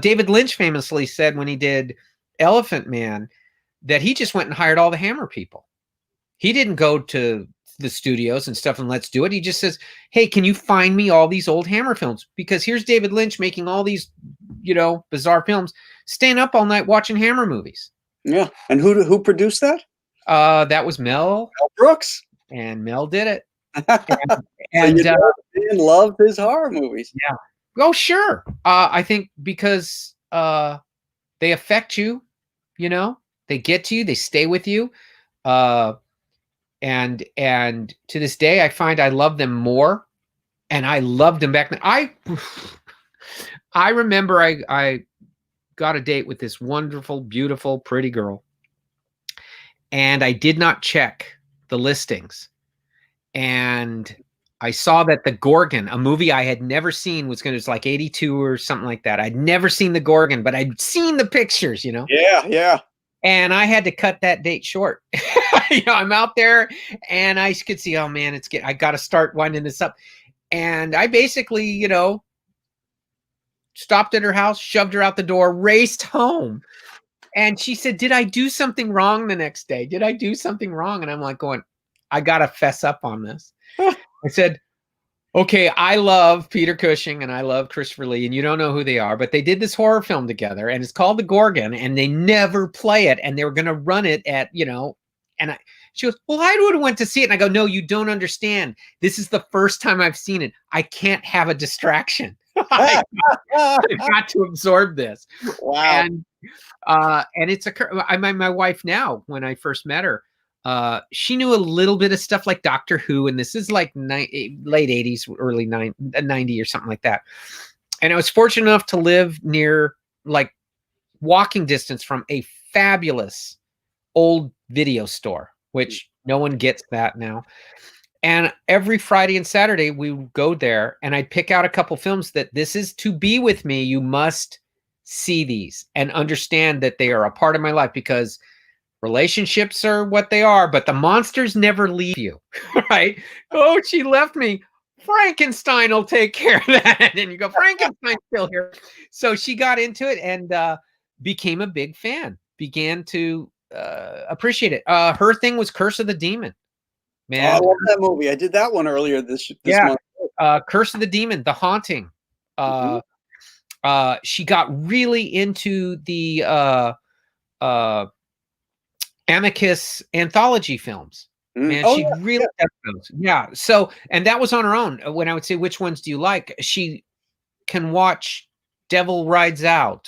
David Lynch famously said when he did Elephant Man that he just went and hired all the Hammer people. He didn't go to the studios and stuff and let's do it. He just says, hey, can you find me all these old Hammer films? Because here's David Lynch making all these, you know, bizarre films, staying up all night watching Hammer movies. Yeah. And who produced that? That was Mel Brooks. And Mel did it. And man loved his horror movies. Yeah. Oh, sure. I think because they affect you, you know, they get to you, they stay with you. And to this day, I find I love them more. And I loved them back then. I remember I got a date with this wonderful, beautiful, pretty girl. And I did not check the listings. And I saw that The Gorgon, a movie I had never seen, was like 82 or something like that. I'd never seen The Gorgon, but I'd seen the pictures, you know? Yeah. And I had to cut that date short. You know, I'm out there and I could see, oh man, I got to start winding this up. And I basically, you know, stopped at her house, shoved her out the door, raced home. And she said, did I do something wrong the next day? Did I do something wrong? And I'm like going, I got to fess up on this. I said, okay, I love Peter Cushing and I love Christopher Lee, and you don't know who they are, but they did this horror film together and it's called The Gorgon, and they never play it, and they were going to run it at, you know, and she goes, well, I would have went to see it. And I go, no, you don't understand. This is the first time I've seen it. I can't have a distraction. I've got to absorb this. Wow. And it's my wife now, when I first met her, she knew a little bit of stuff like Doctor Who, and this is like late 80s, early 90 or something like that. And I was fortunate enough to live near, like, walking distance from a fabulous old video store, which no one gets that now. And every Friday and Saturday we would go there, and I'd pick out a couple films that this is to be with me. You must see these and understand that they are a part of my life, because relationships are what they are, but the monsters never leave you, right? Oh, she left me. Frankenstein will take care of that. And you go, Frankenstein's still here. So she got into it and became a big fan, began to appreciate it. Her thing was Curse of the Demon. Man, I love that movie. I did that one earlier this month. Curse of the Demon, The Haunting. She got really into the Amicus anthology films. Man, she really does those. Yeah. So, and that was on her own. When I would say, which ones do you like? She can watch Devil Rides Out,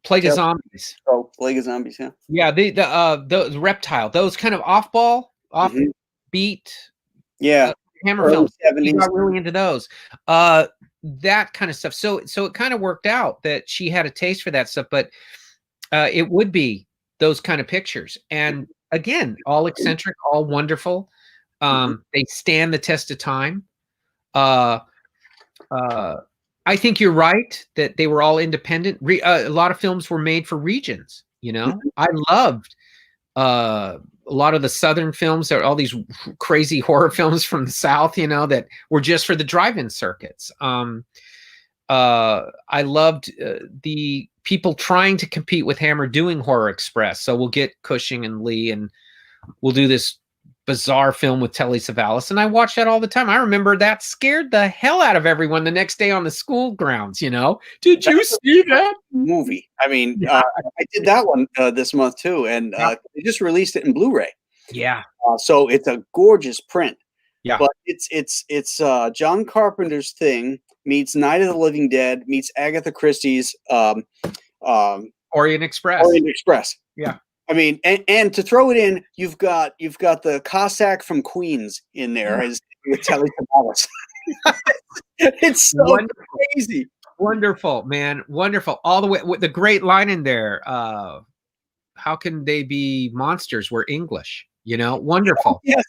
Plague of Zombies. Oh, Plague of Zombies, yeah. Yeah, the Reptile, those kind of off-beat, Hammer films. She got really into those. That kind of stuff. So it kind of worked out that she had a taste for that stuff. But It would be those kind of pictures. And again, all eccentric, all wonderful. They stand the test of time. I think you're right that they were all independent. A lot of films were made for regions. You know, I loved a lot of the Southern films. There are all these crazy horror films from the South, you know, that were just for the drive-in circuits. I loved the people trying to compete with Hammer doing Horror Express. So we'll get Cushing and Lee, and we'll do this bizarre film with Telly Savalas, and I watched that all the time. I remember that scared the hell out of everyone the next day on the school grounds. You know, did you see that movie? I mean, I did that one this month too, and they just released it in Blu-ray. Yeah. So it's a gorgeous print. Yeah. But it's John Carpenter's Thing meets Night of the Living Dead meets Agatha Christie's Orient Express. Orient Express. Yeah. I mean, and to throw it in, you've got the Cossack from Queens in there as with Telly Savalas. It's so crazy. Wonderful, man. Wonderful. All the way with the great line in there. How can they be monsters? We're English, you know? Wonderful. Yes.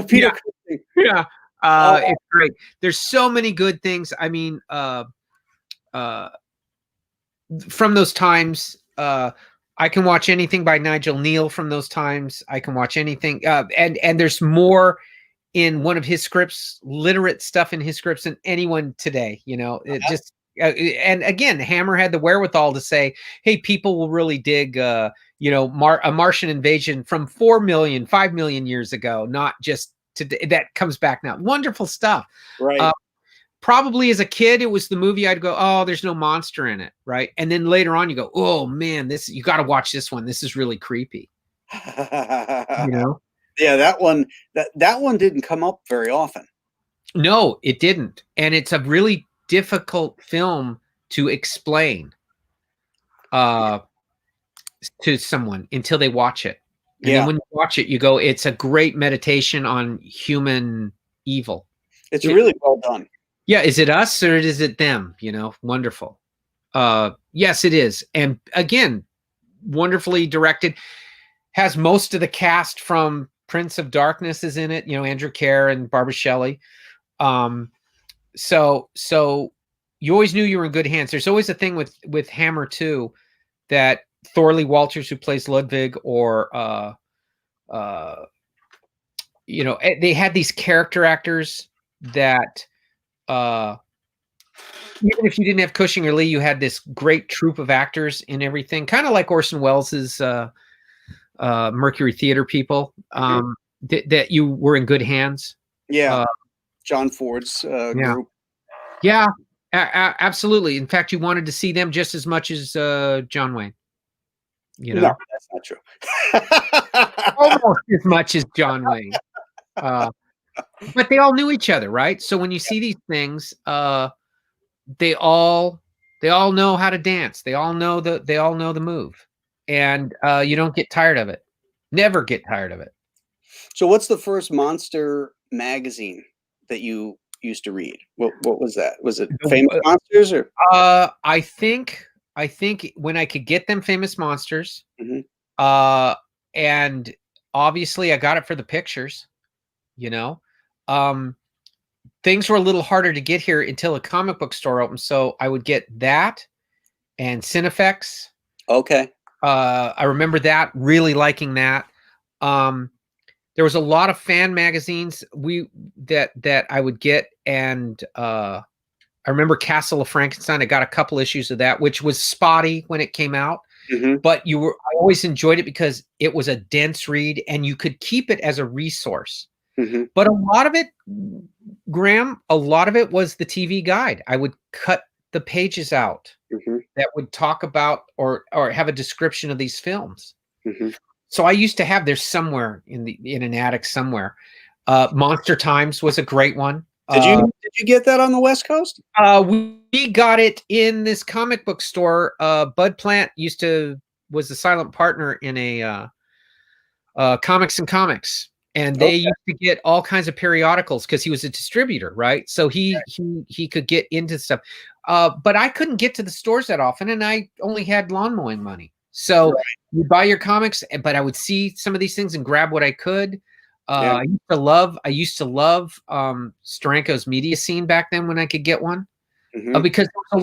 Peter. Yeah. It's great. There's so many good things. I mean, from those times, I can watch anything by Nigel Neal from those times. I can watch anything. And there's more in one of his scripts, literate stuff in his scripts than anyone today, you know, it just, and again, Hammer had the wherewithal to say, hey, people will really dig, you know, a Martian invasion from 5 million years ago, not just today. That comes back now. Wonderful stuff. Right. Probably as a kid, it was the movie I'd go, oh, there's no monster in it, right? And then later on, you go, oh man, you got to watch this one. This is really creepy. You know? Yeah, that one didn't come up very often. No, it didn't, and it's a really difficult film to explain to someone until they watch it. And then when you watch it, you go, it's a great meditation on human evil. It's really well done. Yeah, is it us or is it them? You know, wonderful. Yes, it is. And again, wonderfully directed. Has most of the cast from Prince of Darkness is in it. You know, Andrew Kerr and Barbara Shelley. So you always knew you were in good hands. There's always a thing with Hammer too, that Thorley Walters, who plays Ludwig, or you know, they had these character actors that even if you didn't have Cushing or Lee, you had this great troupe of actors in everything, kind of like Orson Welles's Mercury Theater people, that you were in good hands. Yeah. John Ford's group. Yeah, absolutely. In fact, you wanted to see them just as much as John Wayne. You know, no, that's not true. Almost as much as John Wayne. But they all knew each other, right? So when you see these things, they all know how to dance. They all know the move, and you don't get tired of it. Never get tired of it. So what's the first monster magazine that you used to read? What was that? Was it Famous Monsters or? I think when I could get them, Famous Monsters. And obviously I got it for the pictures, you know. Things were a little harder to get here until a comic book store opened. So I would get that and Cinefex. Okay. I remember that, really liking that. There was a lot of fan magazines that I would get, and I remember Castle of Frankenstein. I got a couple issues of that, which was spotty when it came out. But I always enjoyed it because it was a dense read and you could keep it as a resource. But a lot of it, Graham, was the TV guide. I would cut the pages out that would talk about or have a description of these films. So I used to have, there's somewhere in an attic somewhere. Monster Times was a great one. Did you get that on the West Coast? We got it in this comic book store. Bud Plant was a silent partner in a Comics and Comics, and they used to get all kinds of periodicals because he was a distributor, right? So he could get into stuff. But I couldn't get to the stores that often, and I only had lawn mowing money. So you buy your comics, but I would see some of these things and grab what I could. I used to love Steranko's media scene back then when I could get one, because there was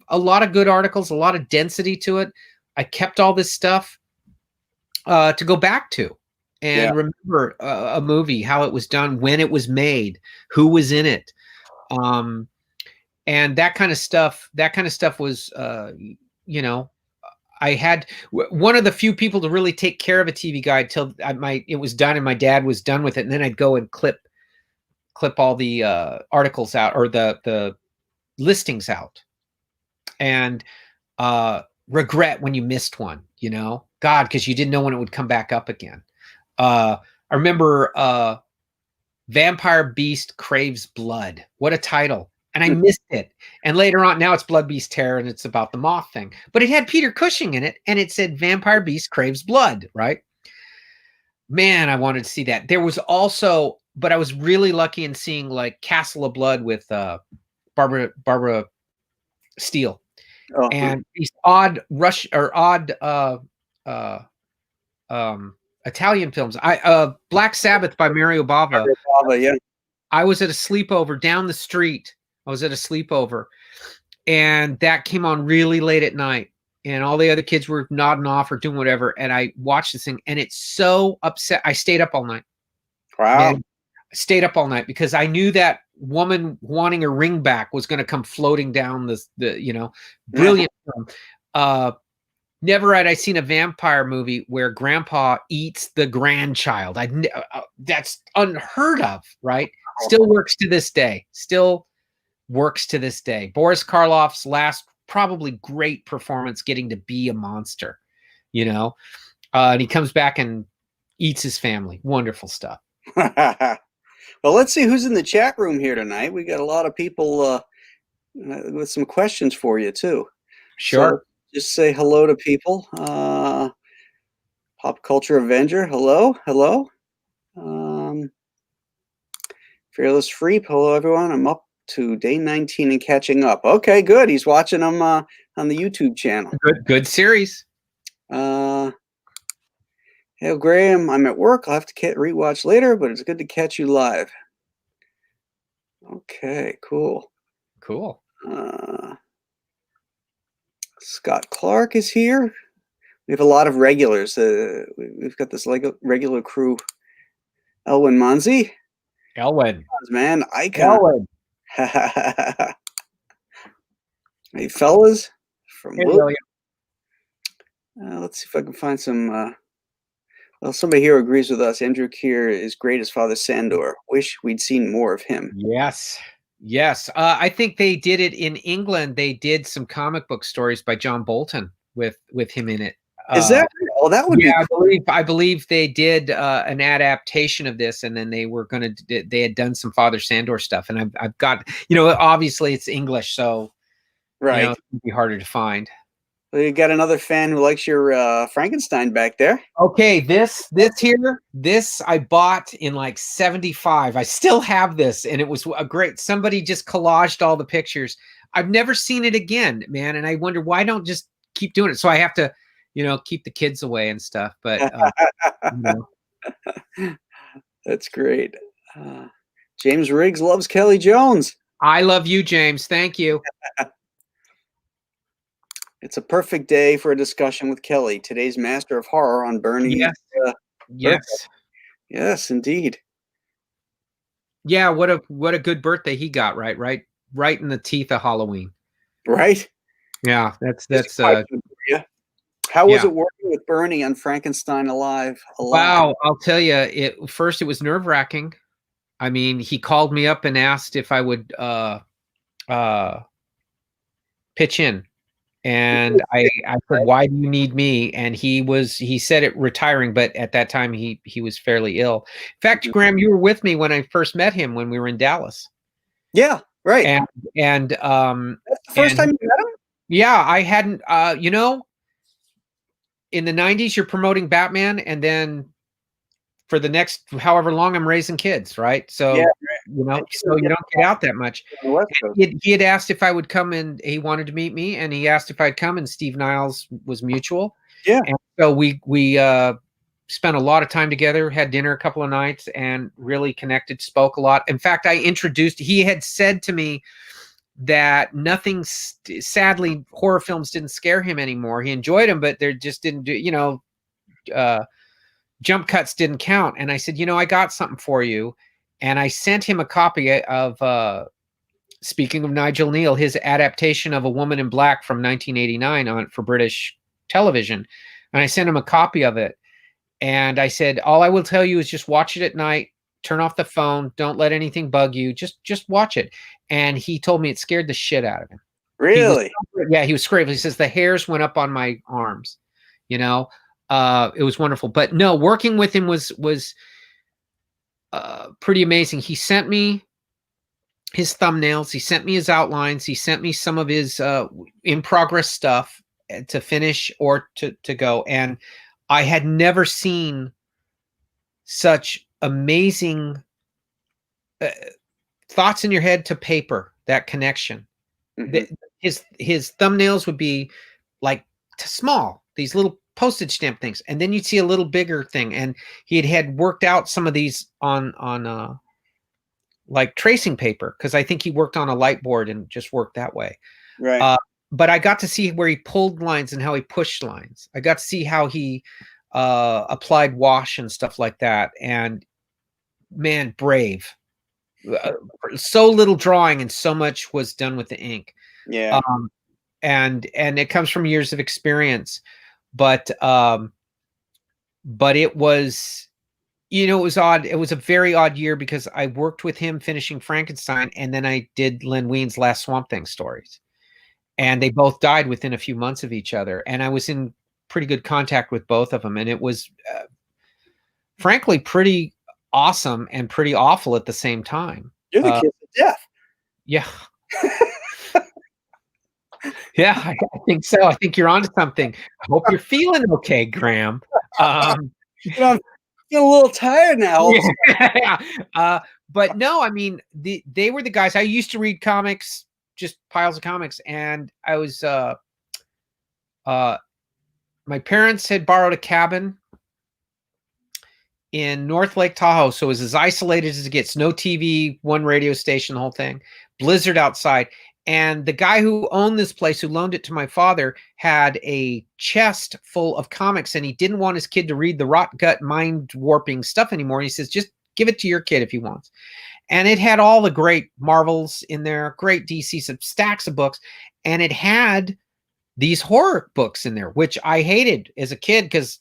a lot of good articles, a lot of density to it. I kept all this stuff to go back to and remember a movie, how it was done, when it was made, who was in it, and that kind of stuff. That kind of stuff was, you know. I had one of the few people to really take care of a TV guide till it was done and my dad was done with it. And then I'd go and clip all the articles out, or the listings out, and regret when you missed one, you know, God, because you didn't know when it would come back up again. I remember Vampire Beast Craves Blood. What a title. And I missed it. And later on, now it's Blood Beast Terror, and it's about the moth thing. But it had Peter Cushing in it, and it said Vampire Beast Craves Blood, right? Man, I wanted to see that. There was also, but I was really lucky in seeing like Castle of Blood with Barbara Steele. And these odd Italian films. Black Sabbath by Mario Bava. I was at a sleepover down the street. I was at a sleepover, and that came on really late at night, and all the other kids were nodding off or doing whatever. And I watched this thing, and it's so upset. I stayed up all night. Wow. Man, I stayed up all night because I knew that woman wanting her ring back was going to come floating down the you know, brilliant film. Never had I seen a vampire movie where grandpa eats the grandchild. That's unheard of, right? Still works to this day. Boris Karloff's last probably great performance, getting to be a monster, you know? And he comes back and eats his family. Wonderful stuff. Well, let's see who's in the chat room here tonight. We got a lot of people with some questions for you, too. Sure. So just say hello to people. Pop Culture Avenger, hello. Fearless Freep, hello, everyone. I'm up to day 19 and catching up. Okay, good. He's watching them on the YouTube channel. Good series. Hey, Graham, I'm at work. I'll have to rewatch later, but it's good to catch you live. Okay, cool. Scott Clark is here. We have a lot of regulars. We've got this regular crew. Elwin Monzi. Man, icon. Elwin. Hey, fellas. Hey, William. Let's see if I can find some. Well, somebody here agrees with us. Andrew Keir is great as Father Sandor. Wish we'd seen more of him. Yes. I think they did it in England. They did some comic book stories by John Bolton with him in it. Is that? Oh, that would be. I believe they did an adaptation of this, and then they had done some Father Sandor stuff. And I've got, you know, obviously it's English, so right, you know, it'd be harder to find. Well, you got another fan who likes your Frankenstein back there. Okay, this I bought in like 75. I still have this, and it was a great. Somebody just collaged all the pictures. I've never seen it again, man, and I wonder why don't just keep doing it. So I have to, you know, keep the kids away and stuff. But you know. That's great. James Riggs loves Kelley Jones. I love you, James. Thank you. It's a perfect day for a discussion with Kelley, today's master of horror on Bernie. Yes, indeed. Yeah, what a good birthday he got, right in the teeth of Halloween. Right? Yeah, that's How was it working with Bernie on Frankenstein Alive? Wow, I'll tell you, it was nerve-wracking. I mean, he called me up and asked if I would pitch in. And I said, why do you need me? And he said it retiring, but at that time he was fairly ill. In fact, Graham, you were with me when I first met him when we were in Dallas. Yeah, right. And that's the first time you met him? Yeah, I hadn't you know, in the 90s you're promoting Batman, and then for the next however long I'm raising kids, right? So you know, so you don't get out that much. He had asked if I would come, and he wanted to meet me, and he asked if I'd come, and Steve Niles was mutual. Yeah. And so we spent a lot of time together, had dinner a couple of nights, and really connected, spoke a lot. In fact, he had said to me that sadly, horror films didn't scare him anymore. He enjoyed them, but they just didn't do, jump cuts didn't count. And I said, I got something for you. And I sent him a copy of, speaking of Nigel Neal, his adaptation of A Woman in Black from 1989 for British television. And I sent him a copy of it. And I said, all I will tell you is just watch it at night, turn off the phone, don't let anything bug you, just watch it. And he told me it scared the shit out of him. Really? He was screaming. He says the hairs went up on my arms. It was wonderful. But no, working with him was pretty amazing. He sent me his thumbnails. He sent me his outlines. He sent me some of his in progress stuff to finish or to go. And I had never seen such amazing thoughts in your head to paper, that connection. Mm-hmm. His thumbnails would be like small, these little postage stamp things, and then you'd see a little bigger thing. And he had worked out some of these on like tracing paper, because I think he worked on a light board and just worked that way. Right. But I got to see where he pulled lines and how he pushed lines. I got to see how he applied wash and stuff like that. And man, brave. So little drawing and so much was done with the ink. Yeah. And it comes from years of experience. But it was, it was odd. It was a very odd year because I worked with him finishing Frankenstein, and then I did Len Wein's last Swamp Thing stories. And they both died within a few months of each other. And I was in pretty good contact with both of them. And it was, frankly, pretty awesome and pretty awful at the same time. You're the kiss of death. Yeah. Yeah, I think so. I think you're onto something. I hope you're feeling okay, Graham. I'm feeling a little tired now. Yeah. But no, I mean, they were the guys. I used to read comics, just piles of comics, and I was my parents had borrowed a cabin in North Lake Tahoe, so it was as isolated as it gets. No TV, one radio station, the whole thing. Blizzard outside. And the guy who owned this place, who loaned it to my father, had a chest full of comics, and he didn't want his kid to read the rot gut mind warping stuff anymore. And he says, just give it to your kid if he wants. And it had all the great Marvels in there, great DC, some stacks of books. And it had these horror books in there, which I hated as a kid because,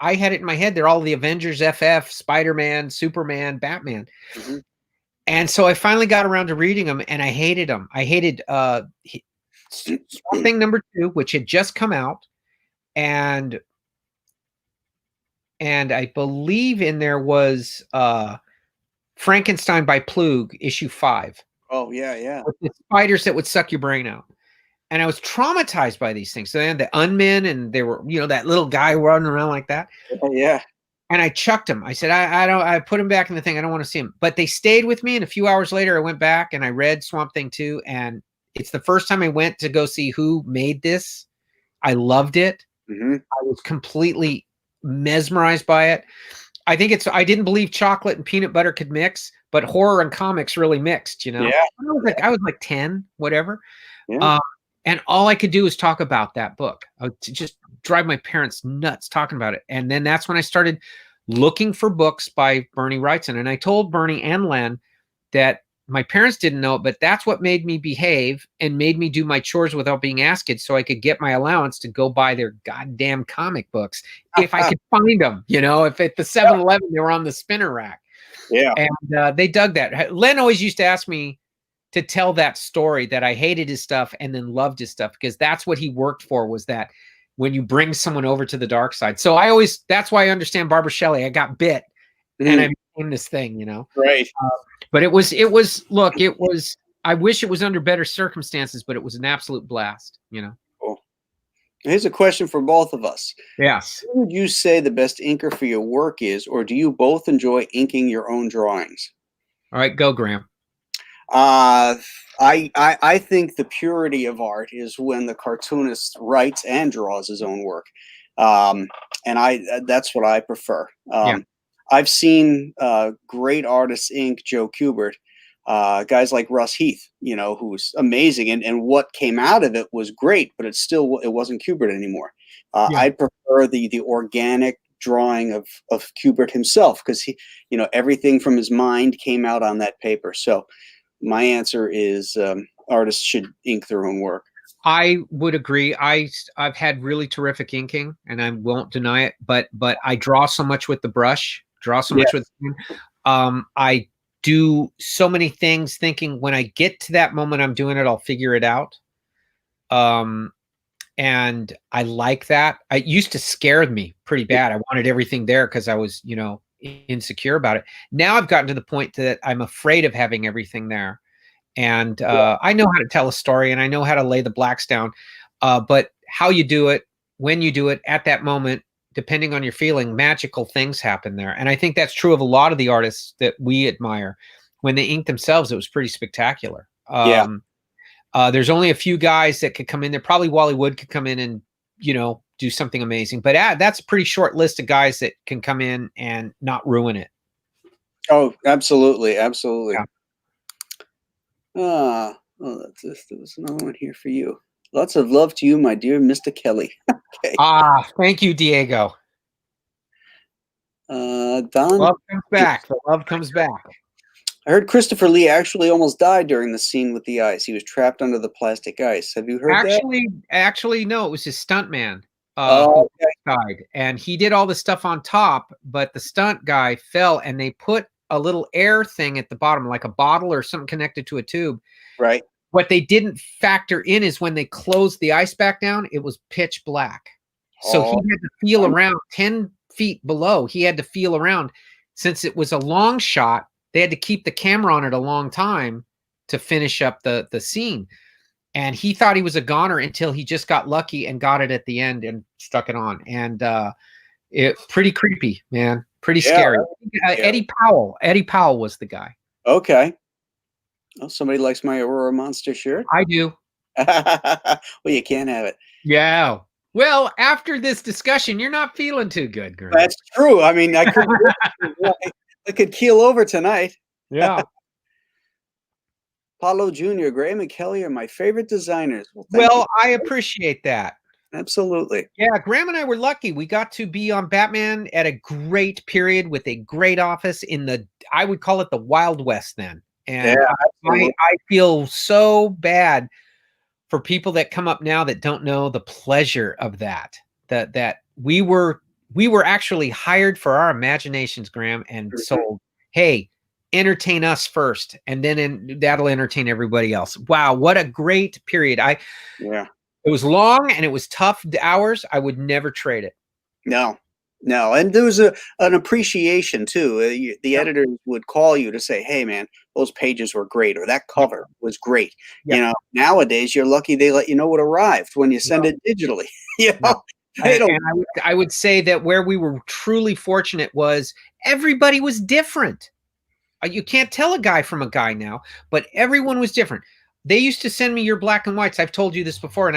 I had it in my head. They're all the Avengers, FF, Spider-Man, Superman, Batman. Mm-hmm. And so I finally got around to reading them, and I hated them. I hated Swamp Thing #2, which had just come out. And I believe in there was Frankenstein by Plug, issue 5. Oh, yeah. With the spiders that would suck your brain out. And I was traumatized by these things. So they had the Unmen, and they were, that little guy running around like that. Oh, yeah. And I chucked him. I said, I put him back in the thing. I don't want to see him. But they stayed with me. And a few hours later, I went back and I read Swamp Thing 2. And it's the first time I went to go see who made this. I loved it. Mm-hmm. I was completely mesmerized by it. I didn't believe chocolate and peanut butter could mix, but horror and comics really mixed, Yeah. I was like 10, whatever. Yeah. And all I could do was talk about that book. I would just drive my parents nuts talking about it. And then that's when I started looking for books by Bernie Wrightson. And I told Bernie and Len that my parents didn't know it, but that's what made me behave and made me do my chores without being asked, so I could get my allowance to go buy their goddamn comic books if I could find them. If at the 7-Eleven they were on the spinner rack. Yeah. And they dug that. Len always used to ask me to tell that story, that I hated his stuff and then loved his stuff, because that's what he worked for, was that when you bring someone over to the dark side. So that's why I understand Barbara Shelley. I got bit and I became this thing, Right. But it was, I wish it was under better circumstances, but it was an absolute blast, Cool. Here's a question for both of us. Yes. Who would you say the best inker for your work is, or do you both enjoy inking your own drawings? All right, go, Graham. I think the purity of art is when the cartoonist writes and draws his own work, and that's what I prefer. Yeah. I've seen great artists ink Joe Kubert, guys like Russ Heath, who's amazing, and what came out of it was great, but it wasn't Kubert anymore. Yeah. I prefer the organic drawing of Kubert himself, because everything from his mind came out on that paper. So my answer is artists should ink their own work. I would agree. I've had really terrific inking, and I won't deny it. But I draw so much with the brush, much with. I do so many things, thinking when I get to that moment, I'm doing it. I'll figure it out. And I like that. It used to scare me pretty bad. I wanted everything there because I was, insecure about it. Now I've gotten to the point that I'm afraid of having everything there. And I know how to tell a story, and I know how to lay the blacks down. But how you do it, when you do it, at that moment, depending on your feeling, magical things happen there. And I think that's true of a lot of the artists that we admire. When they ink themselves, it was pretty spectacular. There's only a few guys that could come in there. Probably Wally Wood could come in and, do something amazing. But that's a pretty short list of guys that can come in and not ruin it. Oh, absolutely. Absolutely. Yeah. There was another one here for you. Lots of love to you, my dear Mr. Kelley. Okay. Thank you, Diego. Don. Love comes back. The love comes back. I heard Christopher Lee actually almost died during the scene with the ice. He was trapped under the plastic ice. Have you heard that? Actually, no. It was his stunt man Oh, who died, and he did all the stuff on top. But the stunt guy fell, and they put a little air thing at the bottom, like a bottle or something connected to a tube. Right. What they didn't factor in is when they closed the ice back down, it was pitch black. So he had to feel around 10 feet below. He had to feel around. Since it was a long shot, they had to keep the camera on it a long time to finish up the scene. And he thought he was a goner until he just got lucky and got it at the end and stuck it on. And it pretty creepy, man. Pretty scary. Eddie Powell was the guy. Okay. Oh, somebody likes my Aurora Monster shirt. I do. Well, you can't have it. Yeah. Well, after this discussion, you're not feeling too good, Graham. That's true. I mean, I could keel over tonight. Yeah. Paulo Jr., Graham and Kelley are my favorite designers. Well, I appreciate that. Absolutely. Yeah, Graham and I were lucky. We got to be on Batman at a great period with a great office in I would call it the Wild West then. And I feel so bad for people that come up now that don't know the pleasure of that we were actually hired for our imaginations, Graham, and sold, hey, entertain us first, and then that'll entertain everybody else. Wow, what a great period. It was long and it was tough hours. I would never trade it. No. And there was an appreciation too. The editors would call you to say, hey man, those pages were great, or that cover was great. Yeah. Nowadays you're lucky they let you know what arrived when you send it digitally. I would say that where we were truly fortunate was everybody was different. You can't tell a guy from a guy now, but everyone was different. They used to send me your black and whites. I've told you this before, and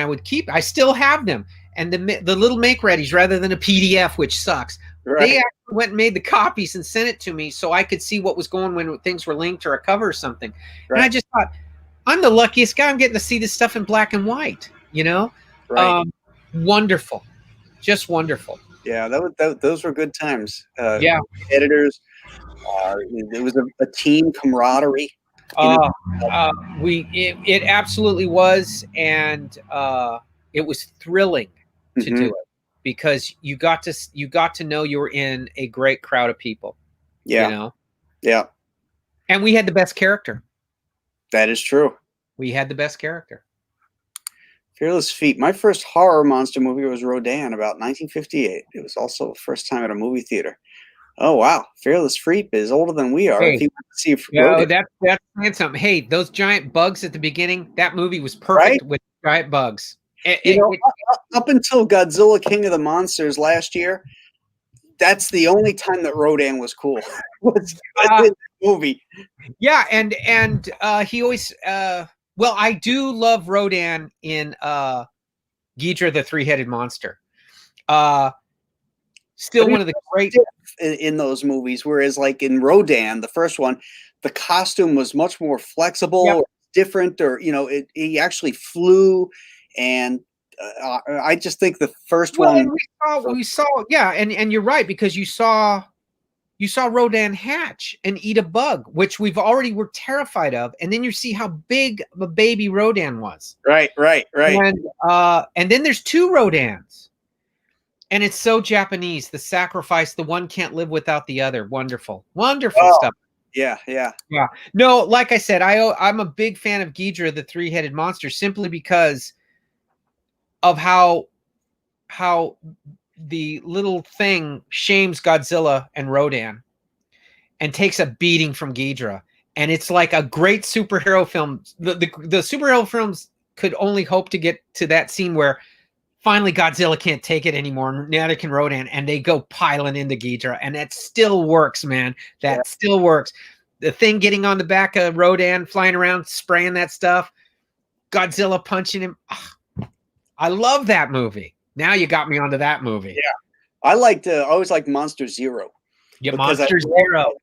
I still have them. And the little make-readies rather than a PDF, which sucks. Right. They actually went and made the copies and sent it to me so I could see what was going when things were linked or a cover or something. Right. And I just thought, I'm the luckiest guy. I'm getting to see this stuff in black and white, Right. Wonderful. Just wonderful. Yeah, those were good times. Yeah. Editors. There was a team camaraderie. It absolutely was, and it was thrilling to do it because you got to know you were in a great crowd of people. Yeah. Yeah. And we had the best character. That is true. We had the best character. Fearless Feet. My first horror monster movie was Rodan, about 1958. It was also the first time at a movie theater. Oh wow, Fearless Feet is older than we are. Hey, if you want to see that's saying something. Hey, those giant bugs at the beginning, that movie was perfect with giant bugs. Up until Godzilla King of the Monsters last year, that's the only time that Rodan was cool. was in the movie. Yeah, and he always well, I do love Rodan in Ghidra the Three-Headed Monster. Still one of the great in those movies, whereas like in Rodan, the first one, the costume was much more flexible, Yep. different, or he actually flew, and I just think the first one. And we saw, yeah, and you're right, because you saw Rodan hatch and eat a bug, which we've already were terrified of, and then you see how big the baby Rodan was. Right. And then there's two Rodans, and it's so Japanese. The sacrifice, the one can't live without the other. Wonderful stuff. Yeah. No, like I said, I'm a big fan of Ghidra the Three-Headed Monster, simply because of how the little thing shames Godzilla and Rodan and takes a beating from Ghidra. And it's like a great superhero film. The superhero films could only hope to get to that scene where finally Godzilla can't take it anymore, and neither can Rodan, and they go piling into Ghidra, and that still works, man. That still works. The thing getting on the back of Rodan, flying around, spraying that stuff, Godzilla punching him. Ugh, I love that movie. Now you got me onto that movie. Yeah, I always liked Monster Zero. Yeah, Monster Zero.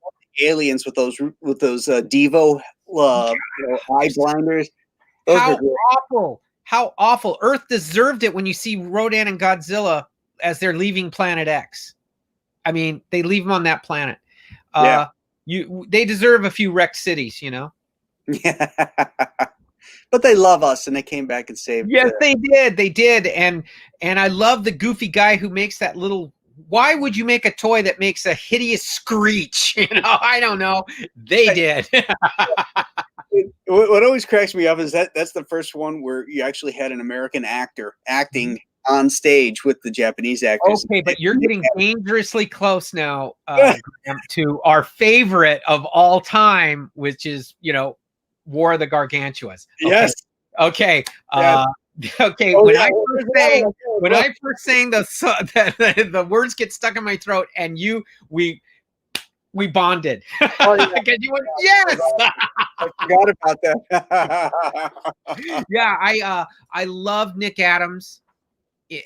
Aliens with those Devo eye blinders. How awful. Earth deserved it when you see Rodan and Godzilla as they're leaving Planet X. I mean, they leave them on that planet. They deserve a few wrecked cities, Yeah. But they love us, and they came back and saved. Yes, they did. And I love the goofy guy who makes that little. Why would you make a toy that makes a hideous screech? I don't know. They did. What always cracks me up is that's the first one where you actually had an American actor acting on stage with the Japanese actors. Okay, but you're getting dangerously close now to our favorite of all time, which is, War of the Gargantuas. Okay. Yes. Okay. Yeah. Okay. When I first sang the words get stuck in my throat, and we bonded. Oh, yeah. Because you went, yes. I forgot about that. Yeah, I love Nick Adams,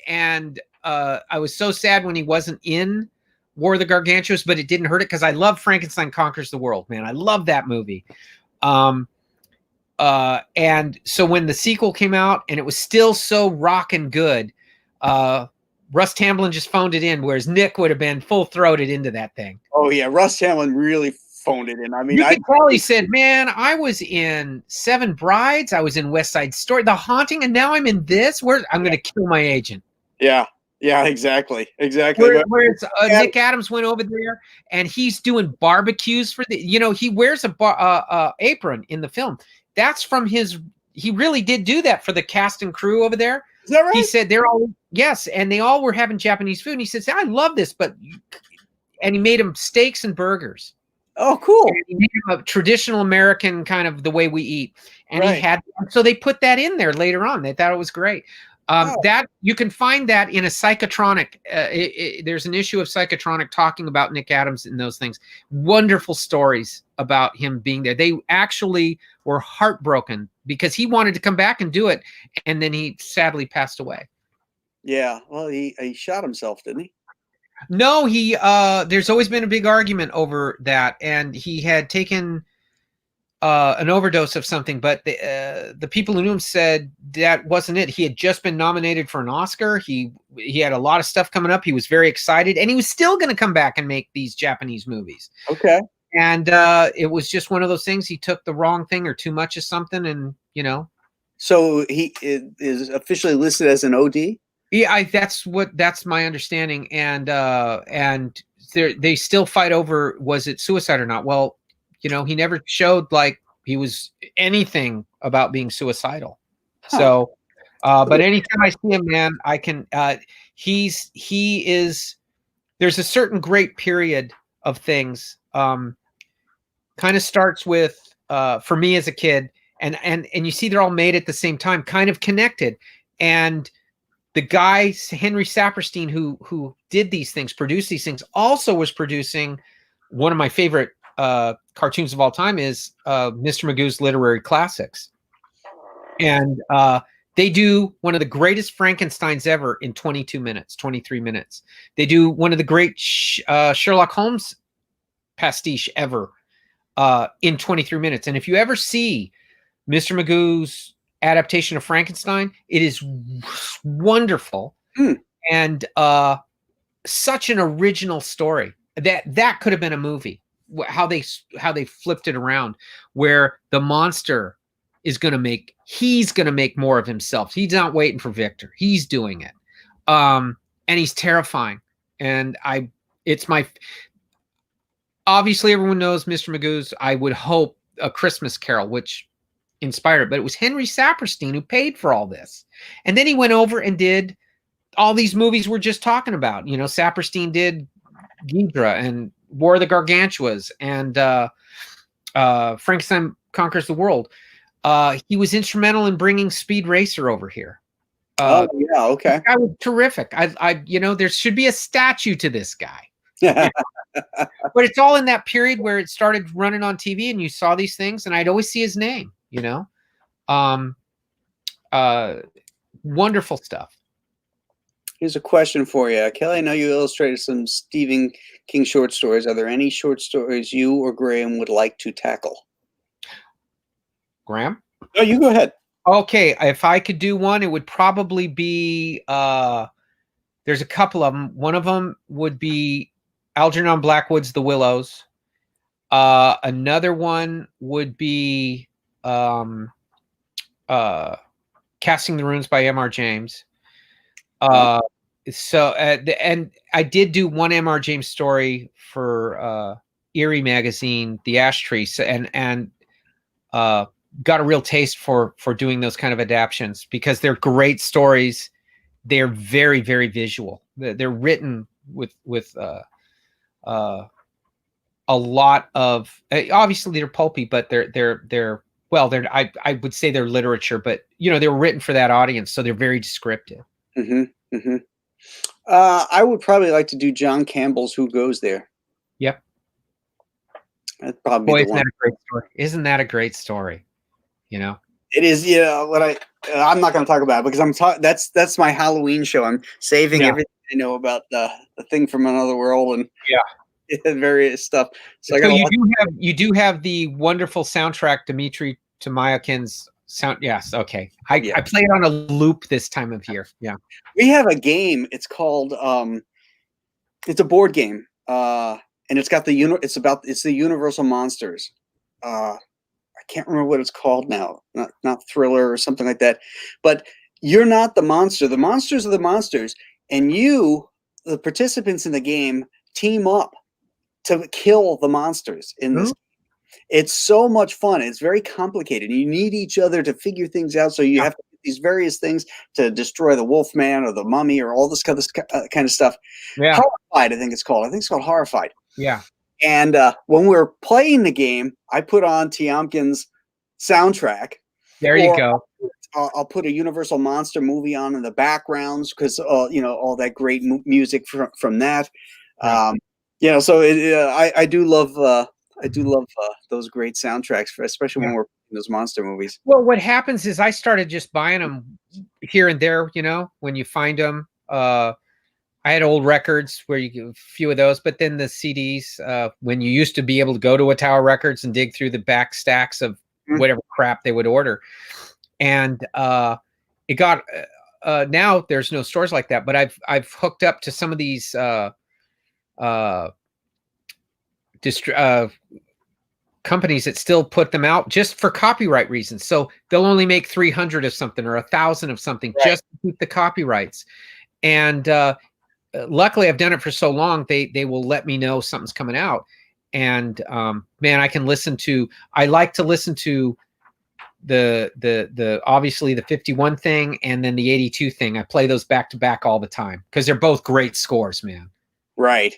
and I was so sad when he wasn't in War of the Gargantuas, but it didn't hurt it because I love Frankenstein Conquers the World, man. I love that movie. And so when the sequel came out and it was still so rockin' good, Russ Tamblyn just phoned it in, whereas Nick would have been full-throated into that thing. Oh yeah, Russ Tamblyn really phoned it in. I mean, you could tell he said, "Man, I was in Seven Brides, I was in West Side Story, The Haunting, and now I'm in this. Where I'm going to kill my agent." Yeah, exactly. Whereas Nick Adams went over there and he's doing barbecues for the. He wears a apron in the film. That's from his. He really did do that for the cast and crew over there. Is that right? He said they're all and they all were having Japanese food. And he says, "I love this," and he made them steaks and burgers. Oh, cool! And he made them a traditional American kind of the way we eat, and right. he had. So they put that in there later on. They thought it was great. That you can find that in a Psychotronic. There's an issue of Psychotronic talking about Nick Adams and those things. Wonderful stories about him being there. They actually were heartbroken because he wanted to come back and do it, and then he sadly passed away. Yeah, well, he shot himself, didn't he? No, he. There's always been a big argument over that, and he had taken an overdose of something, but the people who knew him said that wasn't it. He had just been nominated for an Oscar. He had a lot of stuff coming up. He was very excited, and he was still going to come back and make these Japanese movies. Okay. And it was just one of those things. He took the wrong thing or too much of something, and So he is officially listed as an OD? Yeah, that's my understanding. And they still fight over, was it suicide or not? Well, he never showed like he was anything about being suicidal. Huh. So, but anytime I see him, man, I can, he is, there's a certain great period of things, kind of starts with, for me as a kid, and you see they're all made at the same time, kind of connected. And the guy Henry Saperstein who did these things, produced these things, also was producing one of my favorite cartoons of all time is Mr. Magoo's Literary Classics, and they do one of the greatest Frankensteins ever in 22 minutes, 23 minutes. They do one of the great Sherlock Holmes pastiche ever in 23 minutes. And if you ever see Mr. Magoo's adaptation of Frankenstein, it is wonderful and such an original story that could have been a movie. How they flipped it around, where the monster is going to make more of himself. He's not waiting for Victor. He's doing it. And he's terrifying. And obviously everyone knows Mr. Magoo's, I would hope, A Christmas Carol, which inspired it, but it was Henry Saperstein who paid for all this. And then he went over and did all these movies we're just talking about. You know, Saperstein did Ghidra and War of the Gargantuas and Frankenstein Conquers the World. He was instrumental in bringing Speed Racer over here. Oh yeah, okay. That was terrific. There should be a statue to this guy. But it's all in that period where it started running on TV, and you saw these things, and I'd always see his name. Wonderful stuff. Here's a question for you, Kelley. I know you illustrated some Stephen King short stories. Are there any short stories you or Graham would like to tackle? Graham? Oh, you go ahead. Okay, if I could do one, it would probably be there's a couple of them. One of them would be Algernon Blackwood's The Willows. Another one would be Casting the Runes by M.R. James. And I did do one M.R. James story for Eerie magazine, The Ash Tree, and got a real taste for doing those kind of adaptions because they're great stories. They're very, very visual. They're written with a lot of, obviously they're pulpy, but I would say they're literature, but they were written for that audience, so they're very descriptive. Mm-hmm, mm-hmm. I would probably like to do John Campbell's Who Goes There. Yep. That's probably the one. Isn't that a great story? Isn't that a great story? It is. What I'm not going to talk about it because that's my Halloween show. I'm saving everything I know about the thing from another world and various stuff. So you do have the wonderful soundtrack, Dmitri Tamayakin's sound. Yes. Okay. I play it on a loop this time of year. Yeah. We have a game. It's called it's a board game. And it's got it's the Universal Monsters. I can't remember what it's called now. Not Thriller or something like that. But you're not the monster. The monsters are the monsters. And you, the participants in the game, team up to kill the monsters in this. It's so much fun. It's very complicated. You need each other to figure things out. So you have to do these various things to destroy the Wolfman or the Mummy or all this kind of stuff. Yeah. Horrified, I think it's called. I think it's called Horrified. Yeah. And when we're playing the game, I put on Tiomkin's soundtrack. There you go. I'll put a Universal Monster movie on in the backgrounds because all that great music from that. Right. So I do love those great soundtracks, especially when we're playing those monster movies. Well, what happens is I started just buying them here and there. When you find them. I had old records where you get a few of those, but then the CDs, when you used to be able to go to a Tower Records and dig through the back stacks of whatever crap they would order. And it got, now there's no stores like that, but I've hooked up to some of these companies that still put them out just for copyright reasons. So they'll only make 300 of something or 1,000 of something just to keep the copyrights. And, luckily I've done it for so long, they will let me know something's coming out. And man, I like to listen to the obviously the 51 thing and then the 82 thing. I play those back to back all the time because they're both great scores, man. Right.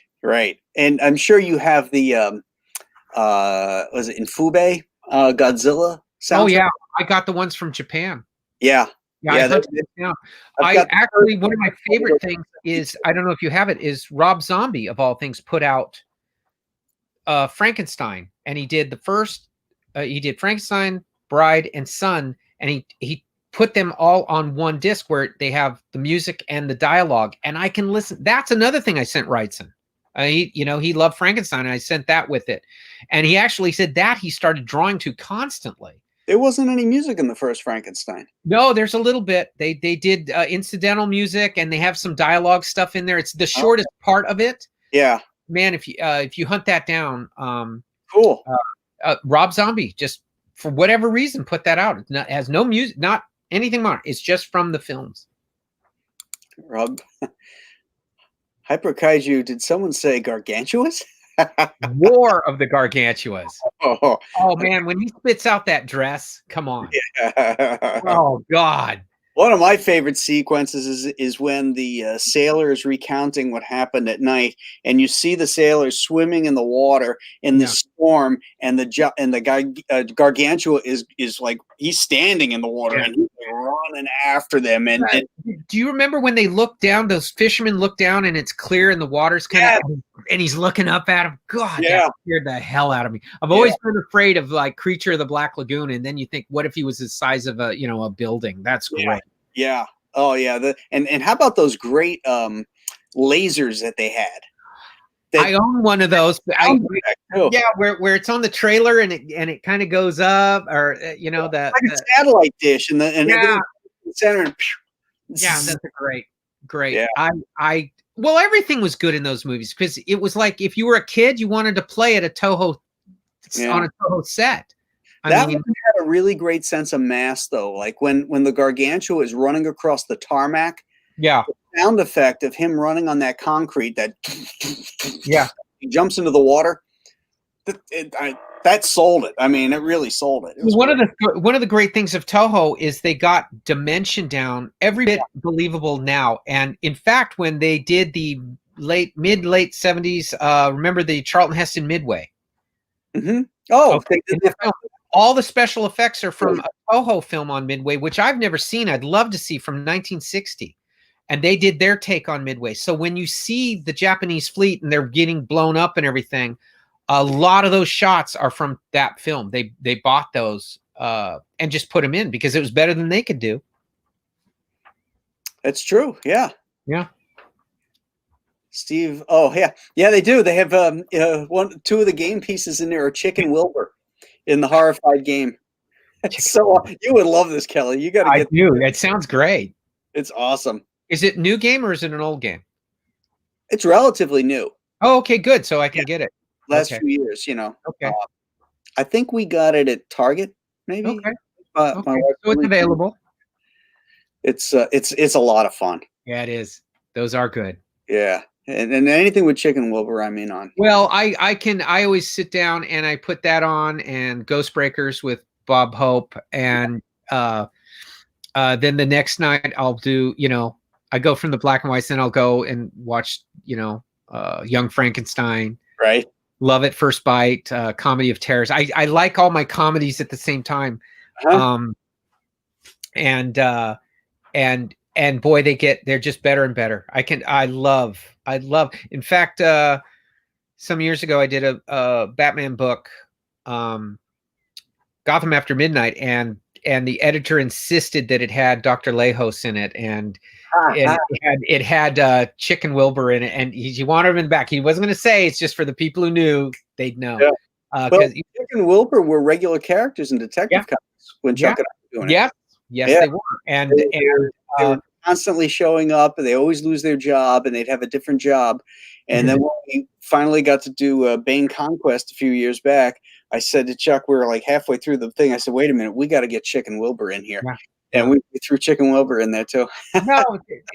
And I'm sure you have the was it Infube Godzilla soundtrack? Oh yeah, I got the ones from Japan. Yeah. Yeah, Yeah, I hunted it down. I've I got- actually, one of my favorite things is, I don't know if you have it, is Rob Zombie, of all things, put out Frankenstein. And he did the first, he did Frankenstein, Bride, and Son. And he put them all on one disc where they have the music and the dialogue. And I can listen. That's another thing I sent Wrightson. He loved Frankenstein, and I sent that with it. And he actually said that he started drawing to constantly. There wasn't any music in the first Frankenstein. No, there's a little bit. They did incidental music, and they have some dialogue stuff in there. It's the shortest part of it. Yeah, Man, if you hunt that down, cool. Rob Zombie, just for whatever reason, put that out. It has no music, not anything more. It's just from the films. Rob, Hyper Kaiju. Did someone say gargantuous? War of the Gargantuas. Oh, Oh man, when he spits out that dress, come on. yeah. Oh God. One of my favorite sequences is when the sailor is recounting what happened at night, and you see the sailors swimming in the water in the storm, and the guy Gargantua is like, he's standing in the water and he's running after them. And do you remember when they look down? Those fishermen look down, and it's clear, and the water's kind of, and he's looking up at him. God, that scared the hell out of me. I've always been afraid of like Creature of the Black Lagoon, and then you think, what if he was the size of a building? That's great. Yeah. Oh yeah. And how about those great lasers that they had? I own one of those. Where it's on the trailer and it kind of goes up, or like a satellite dish, and it goes in the center. And that's a great. Yeah. Well, everything was good in those movies, because it was like, if you were a kid, you wanted to play at a Toho on a Toho set. That one had a really great sense of mass, though. Like when the Gargantua is running across the tarmac, the sound effect of him running on that concrete, that he jumps into the water, that sold it. I mean, it really sold it. One of the great things of Toho is they got dimension down every bit believable now. And in fact, when they did the mid-late 70s, remember the Charlton Heston Midway? Mm-hmm. Oh, all the special effects are from a Toho film on Midway, which I've never seen. I'd love to see, from 1960. And they did their take on Midway. So when you see the Japanese fleet and they're getting blown up and everything, a lot of those shots are from that film. They bought those and just put them in because it was better than they could do. That's true. Yeah. Yeah. Steve. Oh yeah. Yeah, they do. They have two of the game pieces in there are Chicken Wilbur in the Horrified game. So you would love this, Kelly. You got to get. I do. It sounds great. It's awesome. Is it new game or is it an old game? It's relatively new. Oh, okay, good. So I can get it. Last few years, Okay. I think we got it at Target, maybe. Okay. My wife So it's available. It's a lot of fun. Yeah, it is. Those are good. Yeah. And anything with Chicken Wilbur, I'm in on. Well, I always sit down and I put that on, and Ghost Breakers with Bob Hope, and then the next night I'll do, I go from the black and whites, then I'll go and watch, Young Frankenstein. Right. Love It, First Bite, Comedy of Terrors. I like all my comedies at the same time. And boy, they're just better and better. I love. In fact, some years ago I did a Batman book, Gotham After Midnight, and the editor insisted that it had Dr. Lejos in it, and it had Chicken Wilbur in it, and he wanted him in the back. He wasn't going to say. It's just for the people who knew, they'd know. Yeah. Chicken Wilbur were regular characters in Detective Comics when Chuck and I were doing it. Yes, they were, and they were constantly showing up, and they always lose their job, and they'd have a different job. And then when we finally got to do Bane Conquest a few years back, I said to Chuck, we were like halfway through the thing. I said, wait a minute, we got to get Chicken Wilbur in here. And we threw Chicken Wilbur in there too. No,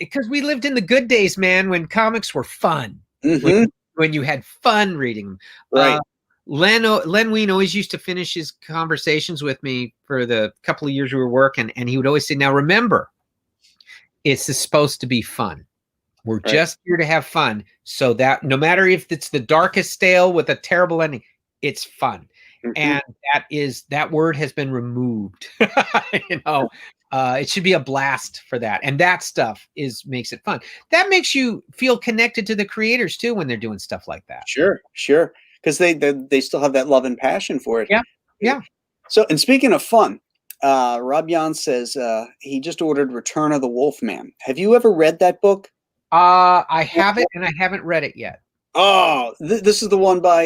because we lived in the good days, man, when comics were fun. When you had fun reading them. Right. Len Wein always used to finish his conversations with me for the couple of years we were working, and he would always say, now remember, it's supposed to be fun. We're just here to have fun, so that no matter if it's the darkest tale with a terrible ending, it's fun. And that word has been removed. It should be a blast for that, and that stuff makes it fun. That makes you feel connected to the creators too when they're doing stuff like that. Sure, because they still have that love and passion for it. Yeah. So, and speaking of fun, Rob Jan says he just ordered Return of the Wolfman. Have you ever read that book? I have it, and I haven't read it yet. Oh, this is the one by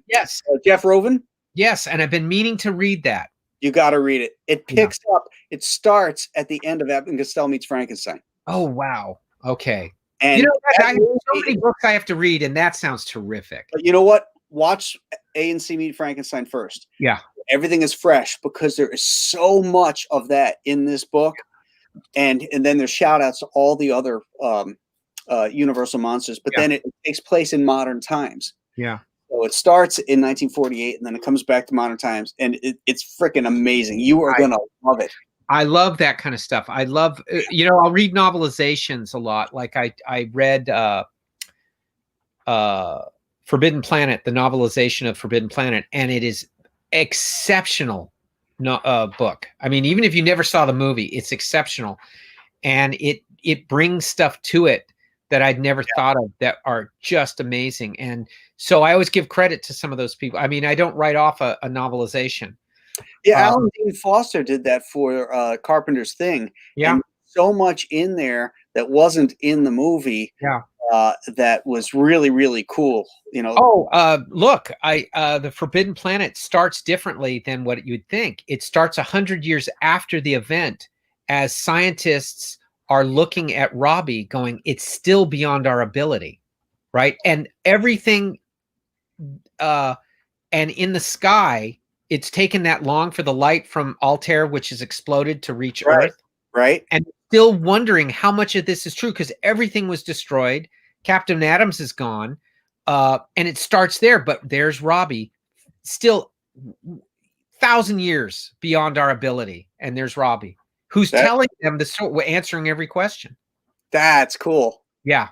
Yes, Jeff Roven. yes, and I've been meaning to read that. You got to read it. It picks up. It starts at the end of Abbott and Costello Meets Frankenstein. Oh wow. Okay. And you know, I have so many books I have to read, and that sounds terrific. But you know what? Watch A and C Meet Frankenstein first. Yeah. Everything is fresh because there is so much of that in this book, and then there's shout outs to all the other Universal monsters. But then it takes place in modern times. Yeah. So it starts in 1948, and then it comes back to modern times, and it's freaking amazing. You are gonna love it. I love that kind of stuff. I love, I'll read novelizations a lot. Like I read Forbidden Planet, the novelization of Forbidden Planet, and it is exceptional book. I mean, even if you never saw the movie, it's exceptional, and it brings stuff to it that I'd never thought of that are just amazing. And so I always give credit to some of those people. I mean, I don't write off a novelization. Yeah, Alan Dean Foster did that for Carpenter's Thing. Yeah. And so much in there that wasn't in the movie. Yeah. That was really, really cool. Look, the Forbidden Planet starts differently than what you'd think. It starts 100 years after the event, as scientists are looking at Robbie going, it's still beyond our ability, right? And everything, and in the sky, it's taken that long for the light from Altair, which has exploded, to reach Earth. Right. And still wondering how much of this is true, because everything was destroyed. Captain Adams is gone. And it starts there, but there's Robbie, still 1,000 years beyond our ability. And there's Robbie, who's telling them the story, answering every question. That's cool. Yeah.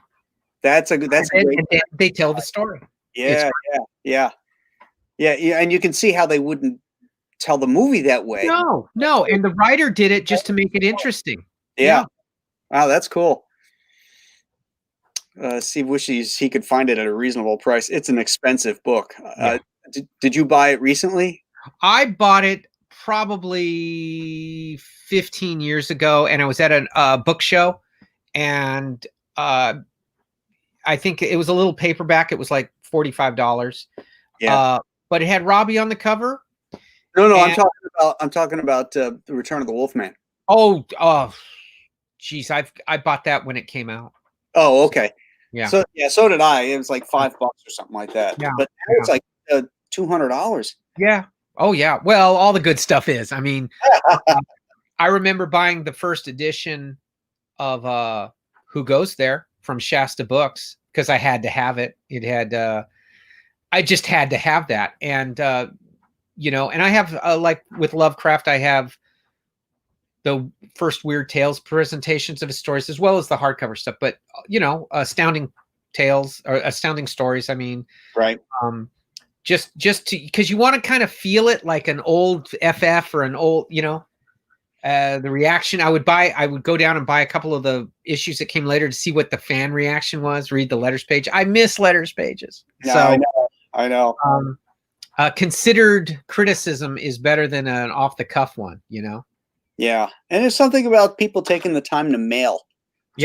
That's a great. And they tell the story. Yeah. And you can see how they wouldn't tell the movie that way. No. And the writer did it just to make it interesting. Yeah. Wow, that's cool. Steve wishes he could find it at a reasonable price. It's an expensive book. Did you buy it recently? I bought it probably 15 years ago, and I was at a book show, and I think it was a little paperback. It was like $45. Yeah. But it had Robbie on the cover. No, I'm talking about the Return of the Wolfman. Oh, geez, I bought that when it came out. Oh, okay. Yeah. So did I. It was like $5 or something like that. Yeah. But now it's like $200. Yeah. Oh, yeah. Well, all the good stuff is. I mean, I remember buying the first edition of Who Goes There from Shasta Books because I had to have it. It had. I just had to have that, and and I have like with Lovecraft, I have the first Weird Tales presentations of his stories, as well as the hardcover stuff. But Astounding Tales or Astounding Stories. I mean, right. Just because you want to kind of feel it like an old FF or an old, the reaction. I would go down and buy a couple of the issues that came later to see what the fan reaction was. Read the letters page. I miss letters pages. Yeah, so I know. Considered criticism is better than an off the cuff one. Yeah, and there's something about people taking the time to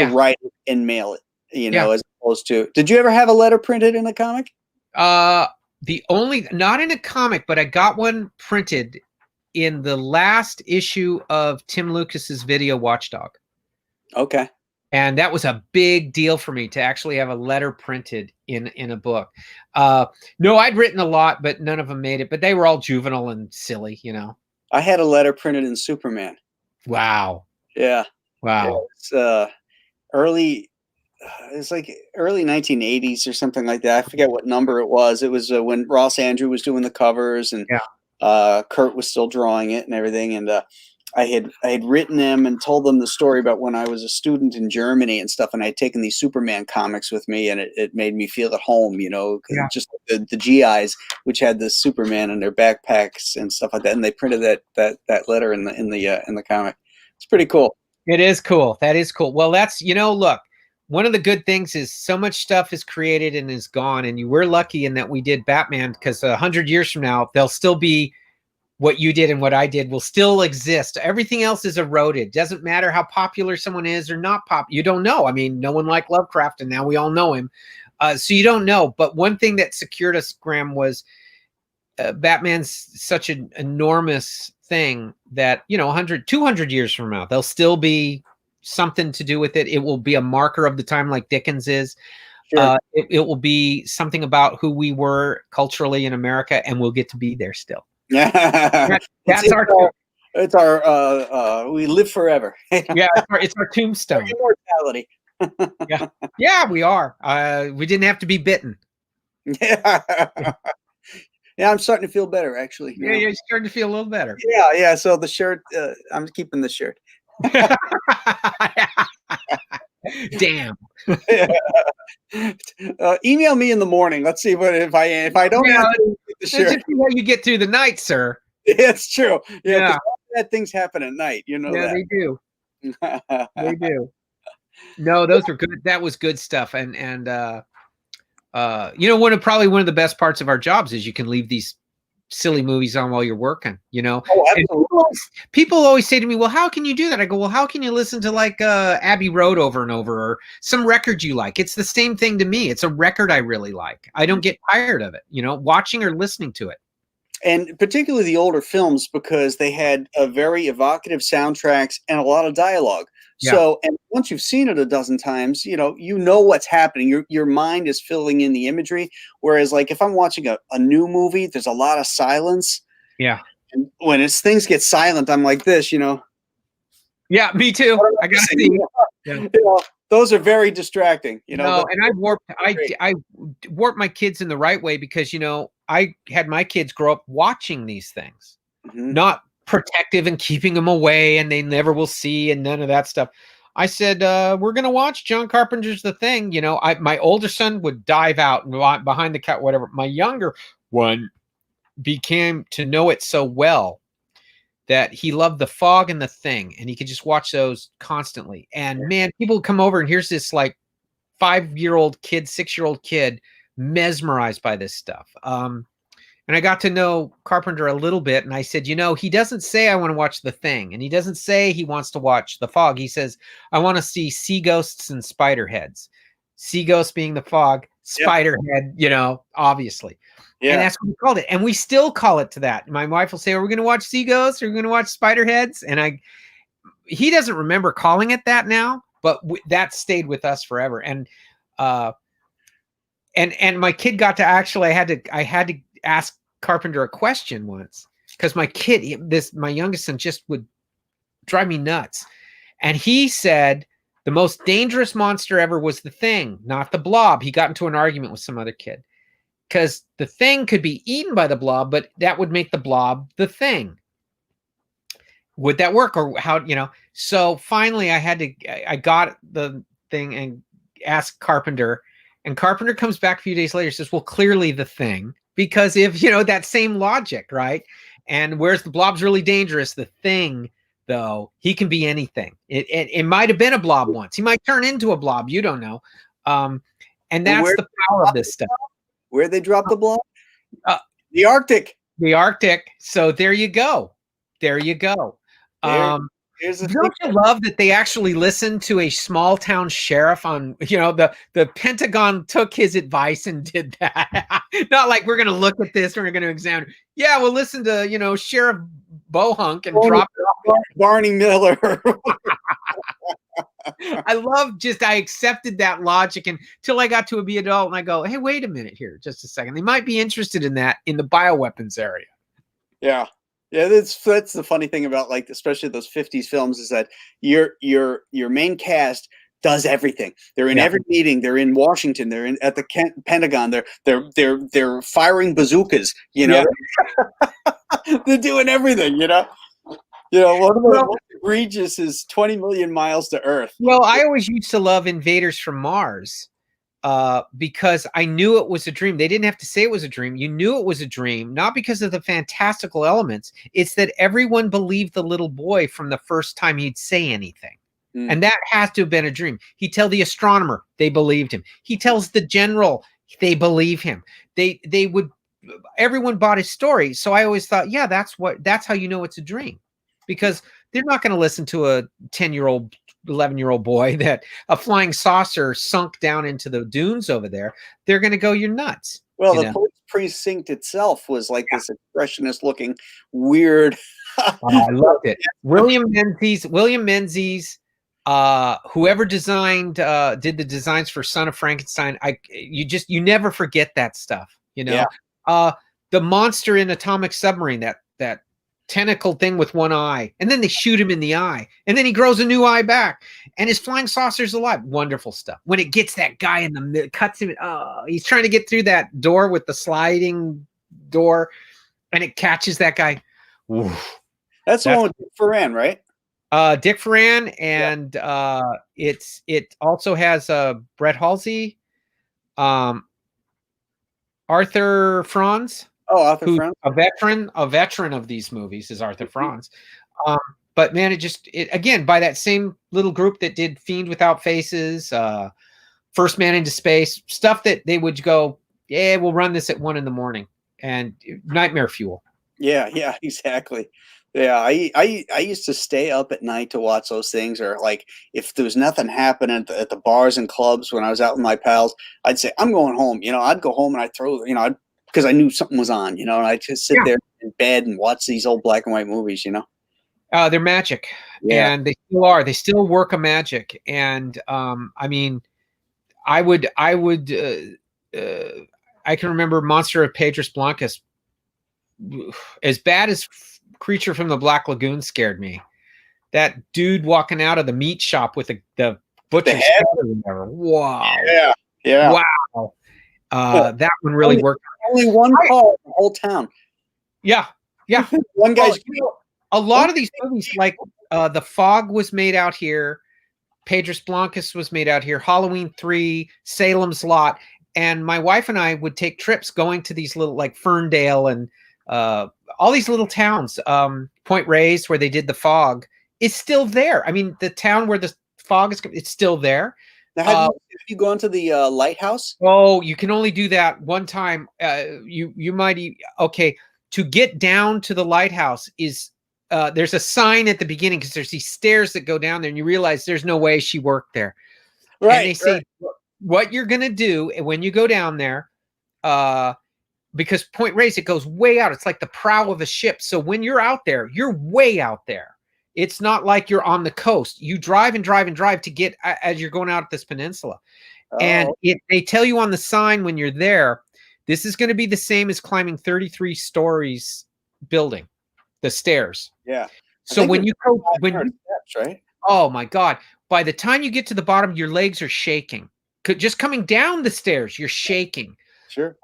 write it and mail it. As opposed to. Did you ever have a letter printed in a comic? Not in a comic, but I got one printed in the last issue of Tim Lucas's Video Watchdog. Okay. And that was a big deal for me to actually have a letter printed in a book. No, I'd written a lot, but none of them made it. But they were all juvenile and silly, I had a letter printed in Superman. Wow. Yeah. Wow. It's like early 1980s or something like that. I forget what number it was. It was when Ross Andrew was doing the covers and Kurt was still drawing it and everything. And I had written them and told them the story about when I was a student in Germany and stuff. And I had taken these Superman comics with me, and it made me feel at home, just the GIs, which had the Superman in their backpacks and stuff like that. And they printed that letter in the comic. It's pretty cool. It is cool. That is cool. Well, that's, look, one of the good things is so much stuff is created and is gone. And we're lucky in that we did Batman, because 100 years from now, they'll still be what you did and what I did will still exist. Everything else is eroded. Doesn't matter how popular someone is or not you don't know. I mean, no one liked Lovecraft, and now we all know him. So you don't know. But one thing that secured us, Graham, was Batman's such an enormous thing that, 100, 200 years from now, there'll still be something to do with it. It will be a marker of the time, like Dickens is. Sure. It will be something about who we were culturally in America, and we'll get to be there still. That's it's our we live forever. Yeah, it's our tombstone. Immortality. Yeah, we are. We didn't have to be bitten. Yeah. Yeah, I'm starting to feel better, actually. Yeah, you're starting to feel a little better. Yeah. So the shirt, I'm keeping the shirt. Damn. Email me in the morning. Let's see if I don't answer the shirt. Just see how you get through the night, sir. It's true. Yeah. Bad things happen at night. Yeah, that. They do. They do. No, those were good. That was good stuff. And one of the best parts of our jobs is you can leave these silly movies on while you're working, Oh, absolutely. People always say to me, well, how can you do that? I go, well, how can you listen to like Abbey Road over and over, or some record you like? It's the same thing to me. It's a record I really like. I don't get tired of it, watching or listening to it. And particularly the older films, because they had a very evocative soundtracks and a lot of dialogue. Yeah. So, and once you've seen it a dozen times, you know what's happening. Your mind is filling in the imagery. Whereas, like, if I'm watching a new movie, there's a lot of silence. Yeah. And when things get silent, I'm like this, Yeah, me too. I gotta see. Yeah. Those are very distracting. No, and I warped my kids in the right way, because I had my kids grow up watching these things, not protective and keeping them away, and they never will see, and none of that stuff. I said, we're going to watch John Carpenter's The Thing. My older son would dive out behind the couch, whatever. My younger one became to know it so well that he loved The Fog and The Thing, and he could just watch those constantly. And man, people would come over, and here's this like 5-year-old kid, 6-year-old kid mesmerized by this stuff. And I got to know Carpenter a little bit, and I said, he doesn't say I want to watch The Thing, and he doesn't say he wants to watch The Fog. He says, I want to see sea ghosts and spider heads. Sea ghosts being the fog, spider head, obviously. Yeah. And that's what we called it. And we still call it to that. My wife will say, are we going to watch sea ghosts? Are we going to watch spider heads? And he doesn't remember calling it that now, but that stayed with us forever. And my kid got to actually, I had to ask Carpenter a question once, because my youngest son just would drive me nuts. And he said the most dangerous monster ever was the Thing, not the Blob. He got into an argument with some other kid, because the Thing could be eaten by the Blob, but that would make the Blob the Thing. Would that work? Or how, so finally I got the thing and asked Carpenter, and Carpenter comes back a few days later and says, well, clearly the Thing. Because if, that same logic, right? And whereas the Blob's really dangerous, the Thing, though, he can be anything. It might have been a blob once. He might turn into a blob. You don't know. And that's the power of this stuff. Where they drop the blob? The Arctic. The Arctic. So there you go. Don't you love that they actually listened to a small town sheriff on, the Pentagon took his advice and did that. Not like we're going to look at this, we're going to examine. Yeah, we'll listen to, Sheriff Bohunk and drop it off. Barney Miller. I accepted that logic until I got to be adult, and I go, hey, wait a minute here, just a second. They might be interested in that in the bioweapons area. Yeah. Yeah, that's the funny thing about, like, especially those 50s films, is that your main cast does everything. They're in every meeting. They're in Washington. They're at the Pentagon. They're firing bazookas. They're doing everything. One of the most egregious is 20 million miles to Earth. Well, I always used to love Invaders from Mars, because I knew it was a dream. They didn't have to say it was a dream. You knew it was a dream, not because of the fantastical elements. It's that everyone believed the little boy from the first time he'd say anything. And that has to have been a dream. He'd tell the astronomer, they believed him. He tells the general, they believe him. Everyone bought his story. So I always thought, yeah, that's how you know it's a dream, because they're not going to listen to a 10-year-old, 11-year-old boy that a flying saucer sunk down into the dunes over there. They're going to go, you're nuts. Well, the police precinct itself was like this expressionist looking weird. I loved it. William Menzies, whoever did the designs for Son of Frankenstein. You never forget that stuff, you know. The monster in Atomic Submarine, that tentacle thing with one eye, and then they shoot him in the eye, and then he grows a new eye back, and his flying saucer's alive. Wonderful stuff. When it gets that guy in the middle, cuts him, he's trying to get through that door with the sliding door, and it catches that guy. Oof. That's the one with Dick Ferran, right? Dick Ferran, and it also has Brett Halsey, Arthur Franz. Oh, Arthur Franz, a veteran of these movies is Arthur Franz. But man, it again, by that same little group that did Fiend Without Faces, First Man into Space, stuff that they would go, yeah, we'll run this at 1 a.m, and nightmare fuel. Yeah, exactly. Yeah, I used to stay up at night to watch those things, or like if there was nothing happening at the bars and clubs when I was out with my pals, I'd say, I'm going home. You know, I'd go home and I'd throw, because I knew something was on, and I'd just sit there in bed and watch these old black and white movies, They're magic, and they still are. They still work a magic, and I mean, I can remember Monster of Pedras Blancas. As bad as Creature from the Black Lagoon scared me. That dude walking out of the meat shop with the butcher's head or whatever. Wow. Yeah. Wow. That one really worked. Only one car in the whole town. Yeah. One guy's. A lot of these movies, like The Fog was made out here. Pedras Blancas was made out here. Halloween 3, Salem's Lot. And my wife and I would take trips going to these little, like Ferndale and all these little towns. Point Reyes, where they did The Fog, is still there. I mean, the town where the fog is, it's still there. Now, have you gone to the lighthouse? Oh, you can only do that one time. You might okay. To get down to the lighthouse is there's a sign at the beginning, because there's these stairs that go down there, and you realize there's no way she worked there. Right. And they say what you're gonna do when you go down there. Because Point Reyes, it goes way out. It's like the prow of a ship. So when you're out there, you're way out there. It's not like you're on the coast. You drive and drive and drive to get as you're going out this peninsula. And they tell you on the sign when you're there, this is going to be the same as climbing 33 stories building, the stairs. Yeah. So when you go, steps, right? Oh my God. By the time you get to the bottom, your legs are shaking. Just coming down the stairs, you're shaking. Sure.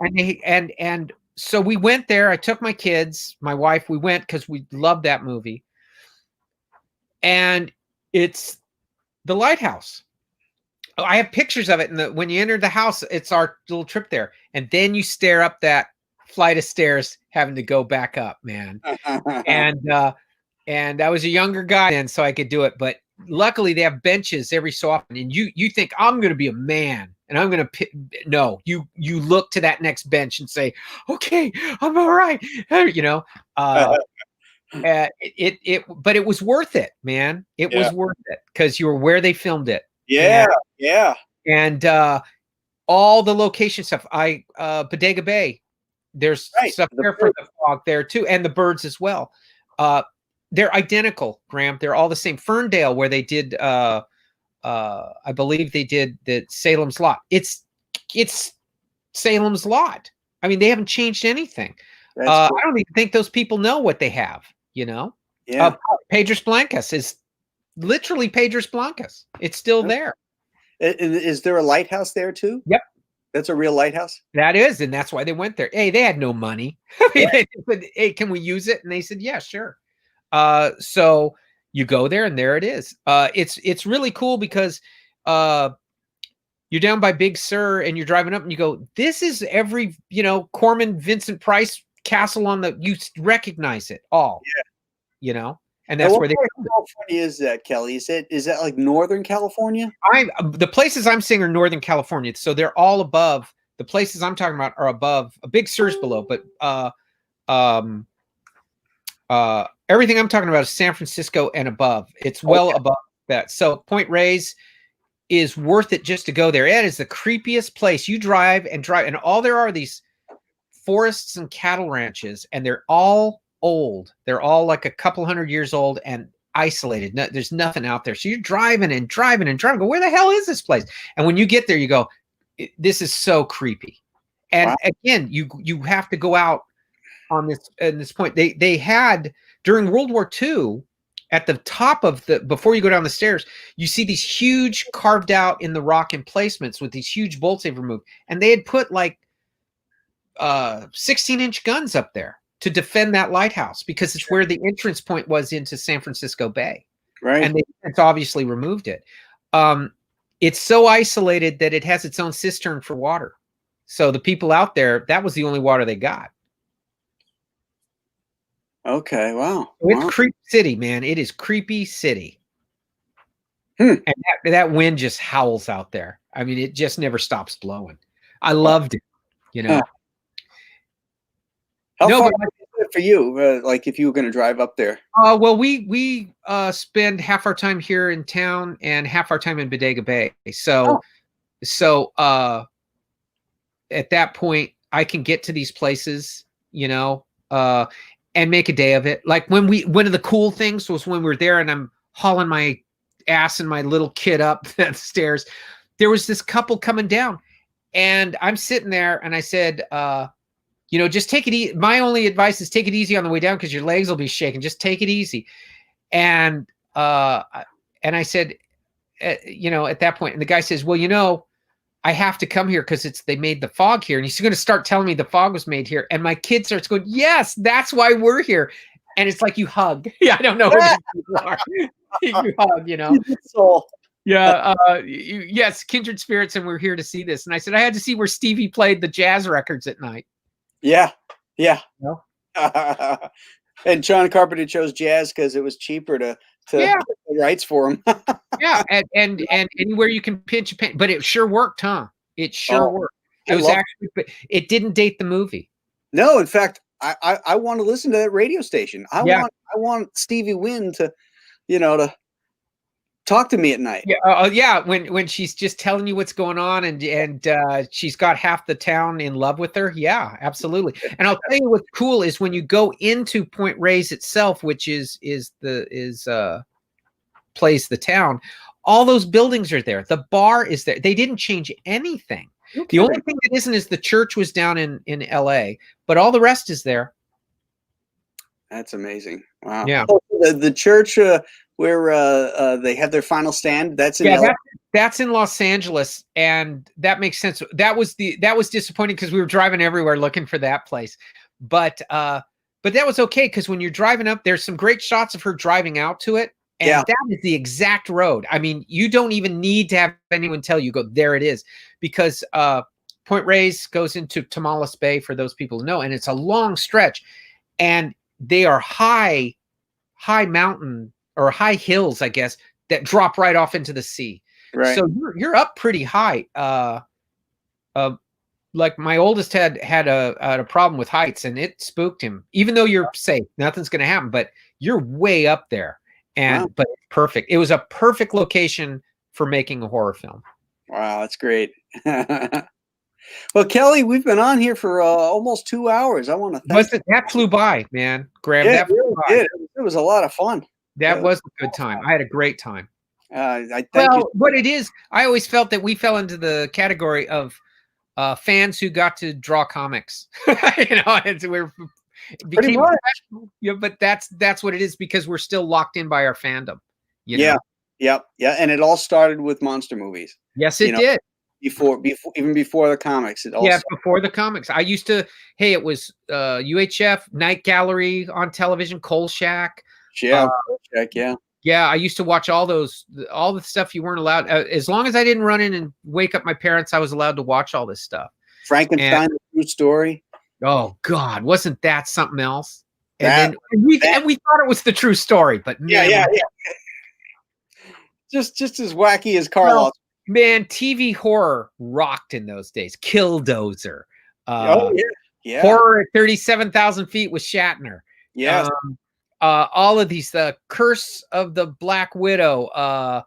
And so we went there. I took my kids, my wife, we went because we loved that movie. And it's the lighthouse. I have pictures of it. And when you enter the house, it's our little trip there. And then you stare up that flight of stairs, having to go back up, man. And I was a younger guy then, so I could do it. But luckily they have benches every so often. And you think, I'm going to be a man. And I'm going to no, you look to that next bench and say, okay, I'm all right. But it was worth it, man. It was worth it because you were where they filmed it. Yeah. And all the location stuff. Bodega Bay, there's stuff there for the fog there too. And the birds as well. They're identical, Graham. They're all the same. Ferndale, where they did, I believe they did the Salem's Lot. It's Salem's Lot. I mean, they haven't changed anything. Cool. I don't even think those people know what they have, Yeah. Pedras Blancas is literally Pedras Blancas. It's still there. Is there a lighthouse there too? Yep. That's a real lighthouse? That is, and that's why they went there. Hey, they had no money. They said, hey, can we use it? And they said, yeah, sure. So you go there and there it is. It's really cool because You're down by Big Sur and you're driving up and you go, this is every, Corman Vincent Price castle you recognize it all. Yeah. And that's where they. What part of California is that, Kelley? Is that like Northern California? The places I'm saying are Northern California, so they're all above. The places I'm talking about are above. A Big Sur's below, but everything I'm talking about is San Francisco and above. It's well above that. So Point Reyes is worth it just to go there. It is the creepiest place. You drive, and all there are these forests and cattle ranches, and they're all old. They're all like a couple hundred years old and isolated. There's nothing out there. So you're driving and driving and driving. Go, where the hell is this place? And when you get there, you go, this is so creepy. And again, you have to go out on this point. They had during World War II, at the top of before you go down the stairs, you see these huge carved out in the rock emplacements with these huge bolts they've removed. And they had put like 16-inch guns up there to defend that lighthouse because it's where the entrance point was into San Francisco Bay. Right. And it's obviously removed it. It's so isolated that it has its own cistern for water. So the people out there, that was the only water they got. Okay, wow. It's Creep City, man. It is creepy city. And that wind just howls out there. I mean, it just never stops blowing. I loved it, How far is it for you? Like if you were going to drive up there? Well, we spend half our time here in town and half our time in Bodega Bay. So at that point, I can get to these places, and make a day of it. Like one of the cool things was when we were there and I'm hauling my ass and my little kid up the stairs. There was this couple coming down and I'm sitting there and I said, just take it easy. My only advice is take it easy on the way down because your legs will be shaking. Just take it easy. And I said, at that point, and the guy says, well, I have to come here because they made the fog here. And he's going to start telling me the fog was made here. And my kid starts going, yes, that's why we're here. And it's like you hug. Yeah, I don't know who these people are. You hug, Soul. Yeah. Yes, kindred spirits. And we're here to see this. And I said, I had to see where Stevie played the jazz records at night. Yeah. Yeah. And John Carpenter chose jazz because it was cheaper to get the rights for him. Yeah, and anywhere you can pinch a pen, but it sure worked, huh? It sure worked. It was actually, but it didn't date the movie. No, in fact, I want to listen to that radio station. I want Stevie Wynn to, to talk to me at night. Yeah. When she's just telling you what's going on and she's got half the town in love with her. Yeah, absolutely. And I'll tell you what's cool is when you go into Point Reyes itself, which plays the town, all those buildings are there. The bar is there. They didn't change anything. Okay. The only thing that isn't is the church was down in LA, but all the rest is there. That's amazing. Wow. Yeah. Oh, the church where they have their final stand, that's in LA? That's in Los Angeles, and that makes sense. That was disappointing because we were driving everywhere looking for that place. But that was okay because when you're driving up, there's some great shots of her driving out to it. And that is the exact road. I mean, you don't even need to have anyone tell you, go, there it is. Because Point Reyes goes into Tamales Bay, for those people who know, and it's a long stretch. And they are high mountain or high hills, I guess, that drop right off into the sea. Right. So you're up pretty high. Like my oldest had a problem with heights, and it spooked him. Even though you're safe, nothing's going to happen, but you're way up there. But perfect. It was a perfect location for making a horror film. Wow, that's great. Well, Kelley, we've been on here for almost 2 hours. I want to thank you. That flew by, man. Graham, that flew by. It was a lot of fun. That was a good time. I had a great time. I thank you. What it is, I always felt that we fell into the category of fans who got to draw comics. Pretty much. Yeah, but that's what it is because we're still locked in by our fandom. Yeah, and it all started with monster movies. Yes, it did. Before the comics. Before the comics. I used to. Hey, it was UHF, Night Gallery on television, Kolchak. Yeah, Kolchak, yeah. Yeah, I used to watch all the stuff you weren't allowed. As long as I didn't run in and wake up my parents, I was allowed to watch all this stuff. Frankenstein, the true story. Oh God, wasn't that something else? That, and we thought it was the true story, but man, yeah. Just as wacky as Carlos. Well, man, TV horror rocked in those days. Killdozer. Yeah. Horror at 37,000 feet with Shatner. Yes. All of these, the Curse of the Black Widow.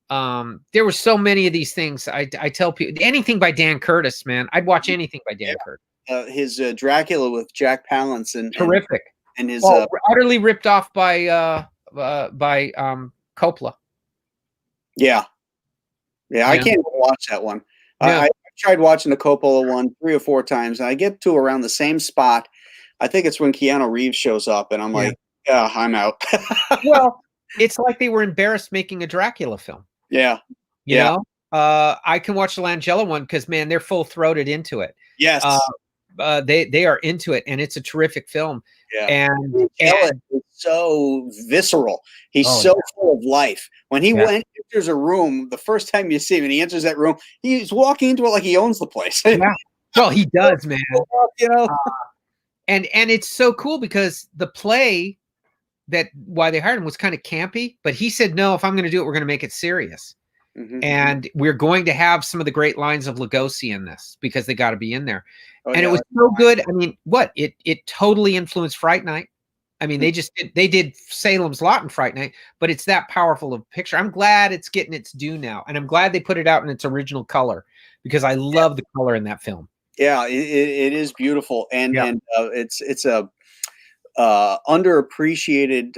There were so many of these things. I tell people anything by Dan Curtis, man. I'd watch anything by Dan Curtis. His Dracula with Jack Palance and terrific, and his utterly ripped off by Coppola. Yeah. I can't even watch that one. Yeah. I tried watching the Coppola one 3 or 4 times, and I get to around the same spot. I think it's when Keanu Reeves shows up, and I'm like, yeah, I'm out. Well, it's like they were embarrassed making a Dracula film. Yeah. You know? I can watch the Langella one because, man, they're full-throated into it. Yes. They are into it, and it's a terrific film. Yeah. And is so visceral. He's full of life. When he enters a room, the first time you see him and he enters that room, he's walking into it like he owns the place. Yeah. Well, he does, man. You know? And it's so cool because the play that why they hired him was kind of campy, but he said, no, if I'm going to do it, we're going to make it serious. Mm-hmm. And we're going to have some of the great lines of Lugosi in this because they got to be in there. It was so good. I mean, it totally influenced Fright Night. I mean, they did Salem's Lot in Fright Night, but it's that powerful of a picture. I'm glad it's getting its due now. And I'm glad they put it out in its original color because I love the color in that film. Yeah, it is beautiful. And it's a underappreciated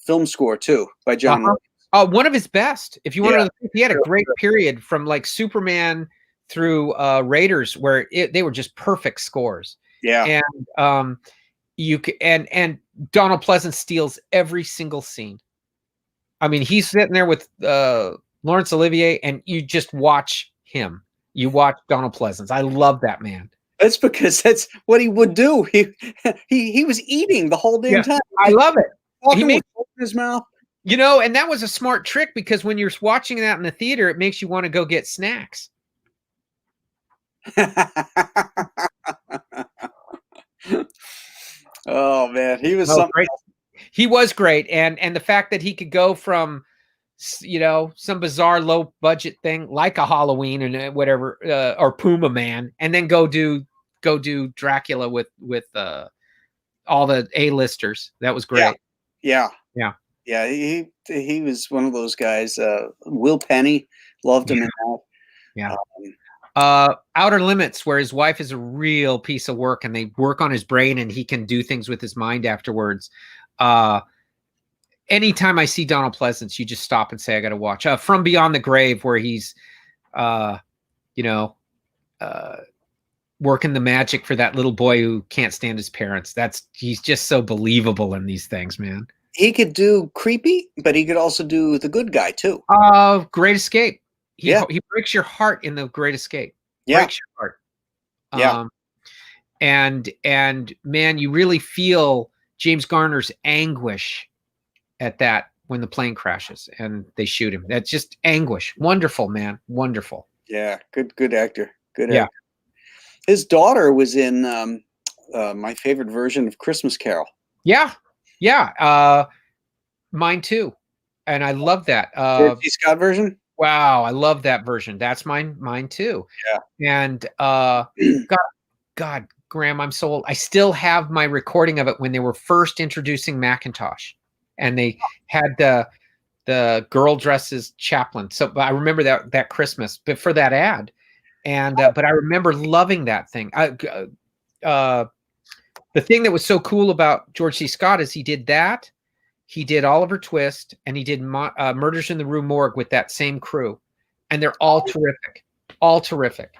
film score too by John. One of his best. If you want to, he had a great period from like Superman through Raiders where they were just perfect scores. Yeah. And and Donald Pleasance steals every single scene. I mean, he's sitting there with Laurence Olivier and you just watch him. You watch Donald Pleasance. I love that man. That's because that's what he would do. He was eating the whole damn time. I love it. He made his mouth. You know, and that was a smart trick because when you're watching that in the theater, it makes you want to go get snacks. Oh man, he was great. He was great, and the fact that he could go from, you know, some bizarre low budget thing like a Halloween and whatever, or Puma Man, and then go do Dracula with all the A-listers. That was great. Yeah. He was one of those guys. Will Penny loved him in that. Yeah. Outer Limits, where his wife is a real piece of work, and they work on his brain, and he can do things with his mind afterwards. Anytime I see Donald Pleasance, you just stop and say, I got to watch. From Beyond the Grave, where he's, working the magic for that little boy who can't stand his parents. He's just so believable in these things, man. He could do creepy, but he could also do the good guy too. Great Escape. He breaks your heart in The Great Escape. Breaks your heart. And man, you really feel James Garner's anguish at that when the plane crashes and they shoot him. That's just anguish. Wonderful, man. Wonderful. Yeah, good actor. Good actor. His daughter was in my favorite version of Christmas Carol. Yeah. Mine too. And I love that. George C. Scott version? Wow, I love that version. That's mine too. Yeah. And God, Graham, I'm so old. I still have my recording of it when they were first introducing Macintosh, and they had the girl dressed as Chaplin. So I remember that Christmas, but for that ad, and but I remember loving that thing. The thing that was so cool about George C. Scott is he did that. He did Oliver Twist, and he did Murders in the Rue Morgue with that same crew, and they're all terrific. All terrific.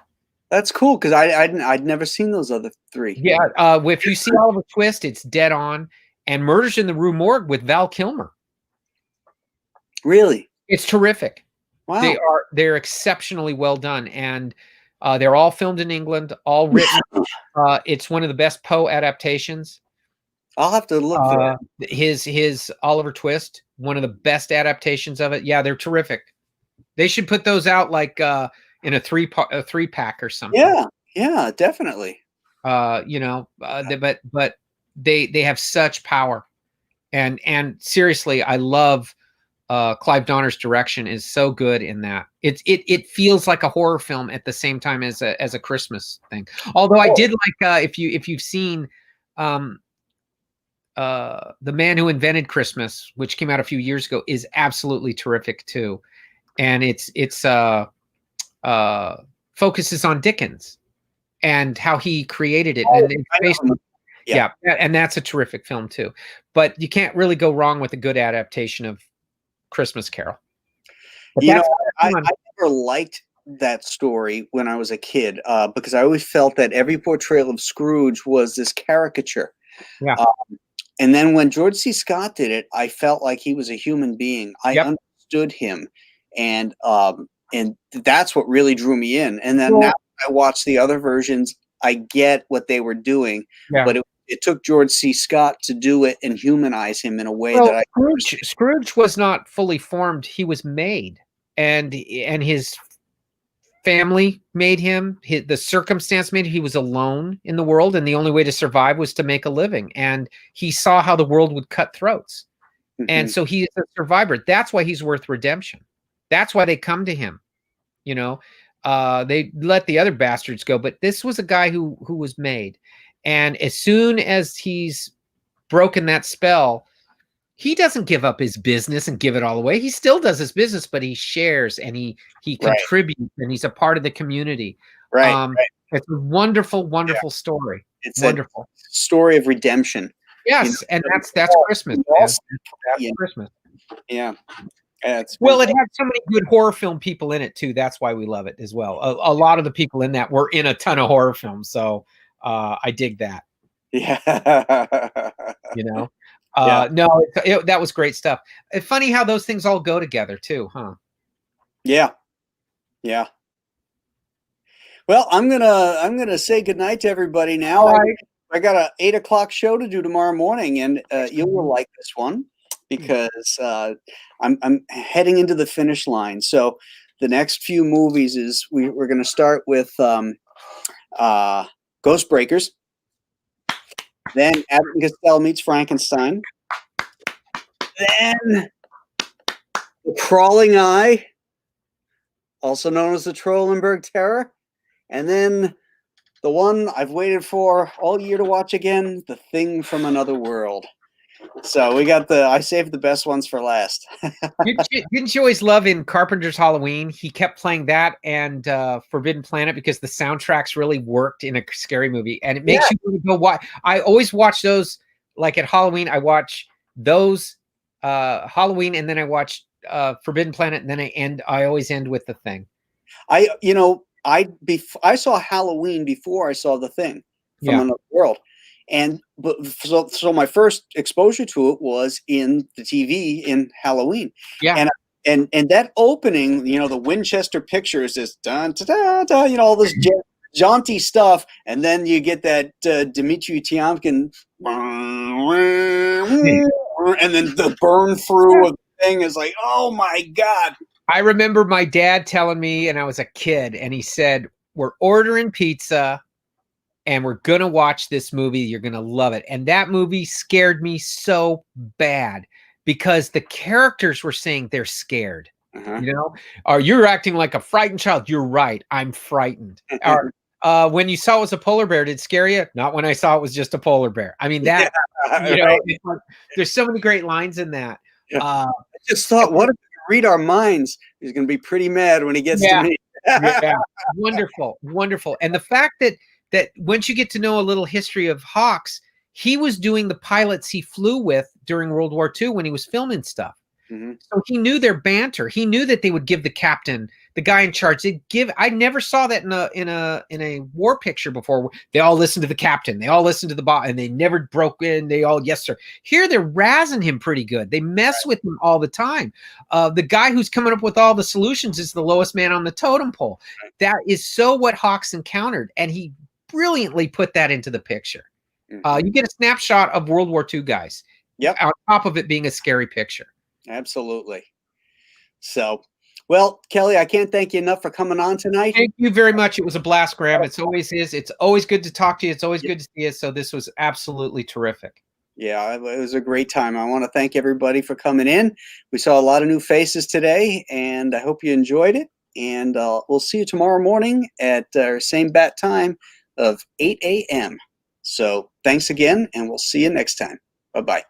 That's cool because I'd never seen those other three. Yeah, if you see Oliver Twist, it's dead on, and Murders in the Rue Morgue with Val Kilmer. Really, it's terrific. Wow, they're exceptionally well done, and they're all filmed in England, all written. It's one of the best Poe adaptations. I'll have to look for that. His Oliver Twist, one of the best adaptations of it. Yeah, they're terrific. They should put those out like in a three pack or something. Yeah, definitely. But they have such power, and seriously, I love Clive Donner's direction is so good in that. It feels like a horror film at the same time as a Christmas thing. Although I did like if you've seen The Man Who Invented Christmas, which came out a few years ago, is absolutely terrific too. And it's focuses on Dickens and how he created it. And it's basically, and that's a terrific film too. But you can't really go wrong with a good adaptation of Christmas Carol. But I never liked that story when I was a kid because I always felt that every portrayal of Scrooge was this caricature. Yeah. And then when George C. Scott did it, I felt like he was a human being. I understood him, and that's what really drew me in. And then now I watch the other versions, I get what they were doing, but it took George C. Scott to do it and humanize him in a way that Scrooge was not fully formed. He was made, and his family made him. The circumstance made him. He was alone in the world, and the only way to survive was to make a living. And he saw how the world would cut throats, and so he is a survivor. That's why he's worth redemption. That's why they come to him. They let the other bastards go, but this was a guy who was made. And as soon as he's broken that spell, he doesn't give up his business and give it all away. He still does his business, but he shares and he contributes and he's a part of the community. Right. It's a wonderful, wonderful story. It's wonderful story of redemption. Yes, and that's Christmas. That's Christmas. Yeah. Well, it had so many good horror film people in it too. That's why we love it as well. A lot of the people in that were in a ton of horror films, so I dig that. Yeah. No, that was great stuff. It's funny how those things all go together too, huh? Yeah. Well, I'm gonna say goodnight to everybody now. Right. I got a 8 o'clock show to do tomorrow morning, and you will like this one because I'm heading into the finish line. So the next few movies is we're going to start with Ghostbreakers, then Abbott and Costello meets Frankenstein, then The Crawling Eye, also known as the Trollenberg Terror, and then the one I've waited for all year to watch again, The Thing from Another World. So we got I saved the best ones for last. Didn't you always love in Carpenter's Halloween? He kept playing that and Forbidden Planet because the soundtracks really worked in a scary movie, and it makes you want to go watch. I always watch those. Like at Halloween, I watch those Halloween, and then I watch Forbidden Planet, and then I always end with The Thing. I saw Halloween before I saw The Thing from Another World. So my first exposure to it was in the TV in Halloween. Yeah. And that opening, the Winchester Pictures is dun, da, da, da, all this jaunty stuff, and then you get that Dmitry Tiomkin, and then the burn through of the thing is like, oh my God. I remember my dad telling me, and I was a kid, and he said, "We're ordering pizza, and we're going to watch this movie. You're going to love it." And that movie scared me so bad because the characters were saying they're scared. Or you're acting like a frightened child. You're right. I'm frightened. Or when you saw it was a polar bear, did it scare you? Not when I saw it was just a polar bear. I mean, that, there's so many great lines in that. I just thought, what if we read our minds? He's going to be pretty mad when he gets to me. Wonderful. And the fact that once you get to know a little history of Hawks, he was doing the pilots he flew with during World War II when he was filming stuff. Mm-hmm. So he knew their banter. He knew that they would give the captain, the guy in charge, I never saw that in a war picture before. They all listened to the captain. They all listened to the boss, and they never broke in. They all, yes, sir. Here they're razzing him pretty good. They mess with him all the time. The guy who's coming up with all the solutions is the lowest man on the totem pole. That is so what Hawks encountered, and he brilliantly put that into the picture. You get a snapshot of World War II guys. Yep. On top of it being a scary picture. Absolutely. So, well, Kelley, I can't thank you enough for coming on tonight. Thank you very much. It was a blast, Graham. It always is. It's always good to talk to you. It's always good to see you. So this was absolutely terrific. Yeah, it was a great time. I want to thank everybody for coming in. We saw a lot of new faces today, and I hope you enjoyed it. And we'll see you tomorrow morning at our same bat time of 8 a.m. So thanks again, and we'll see you next time. Bye-bye.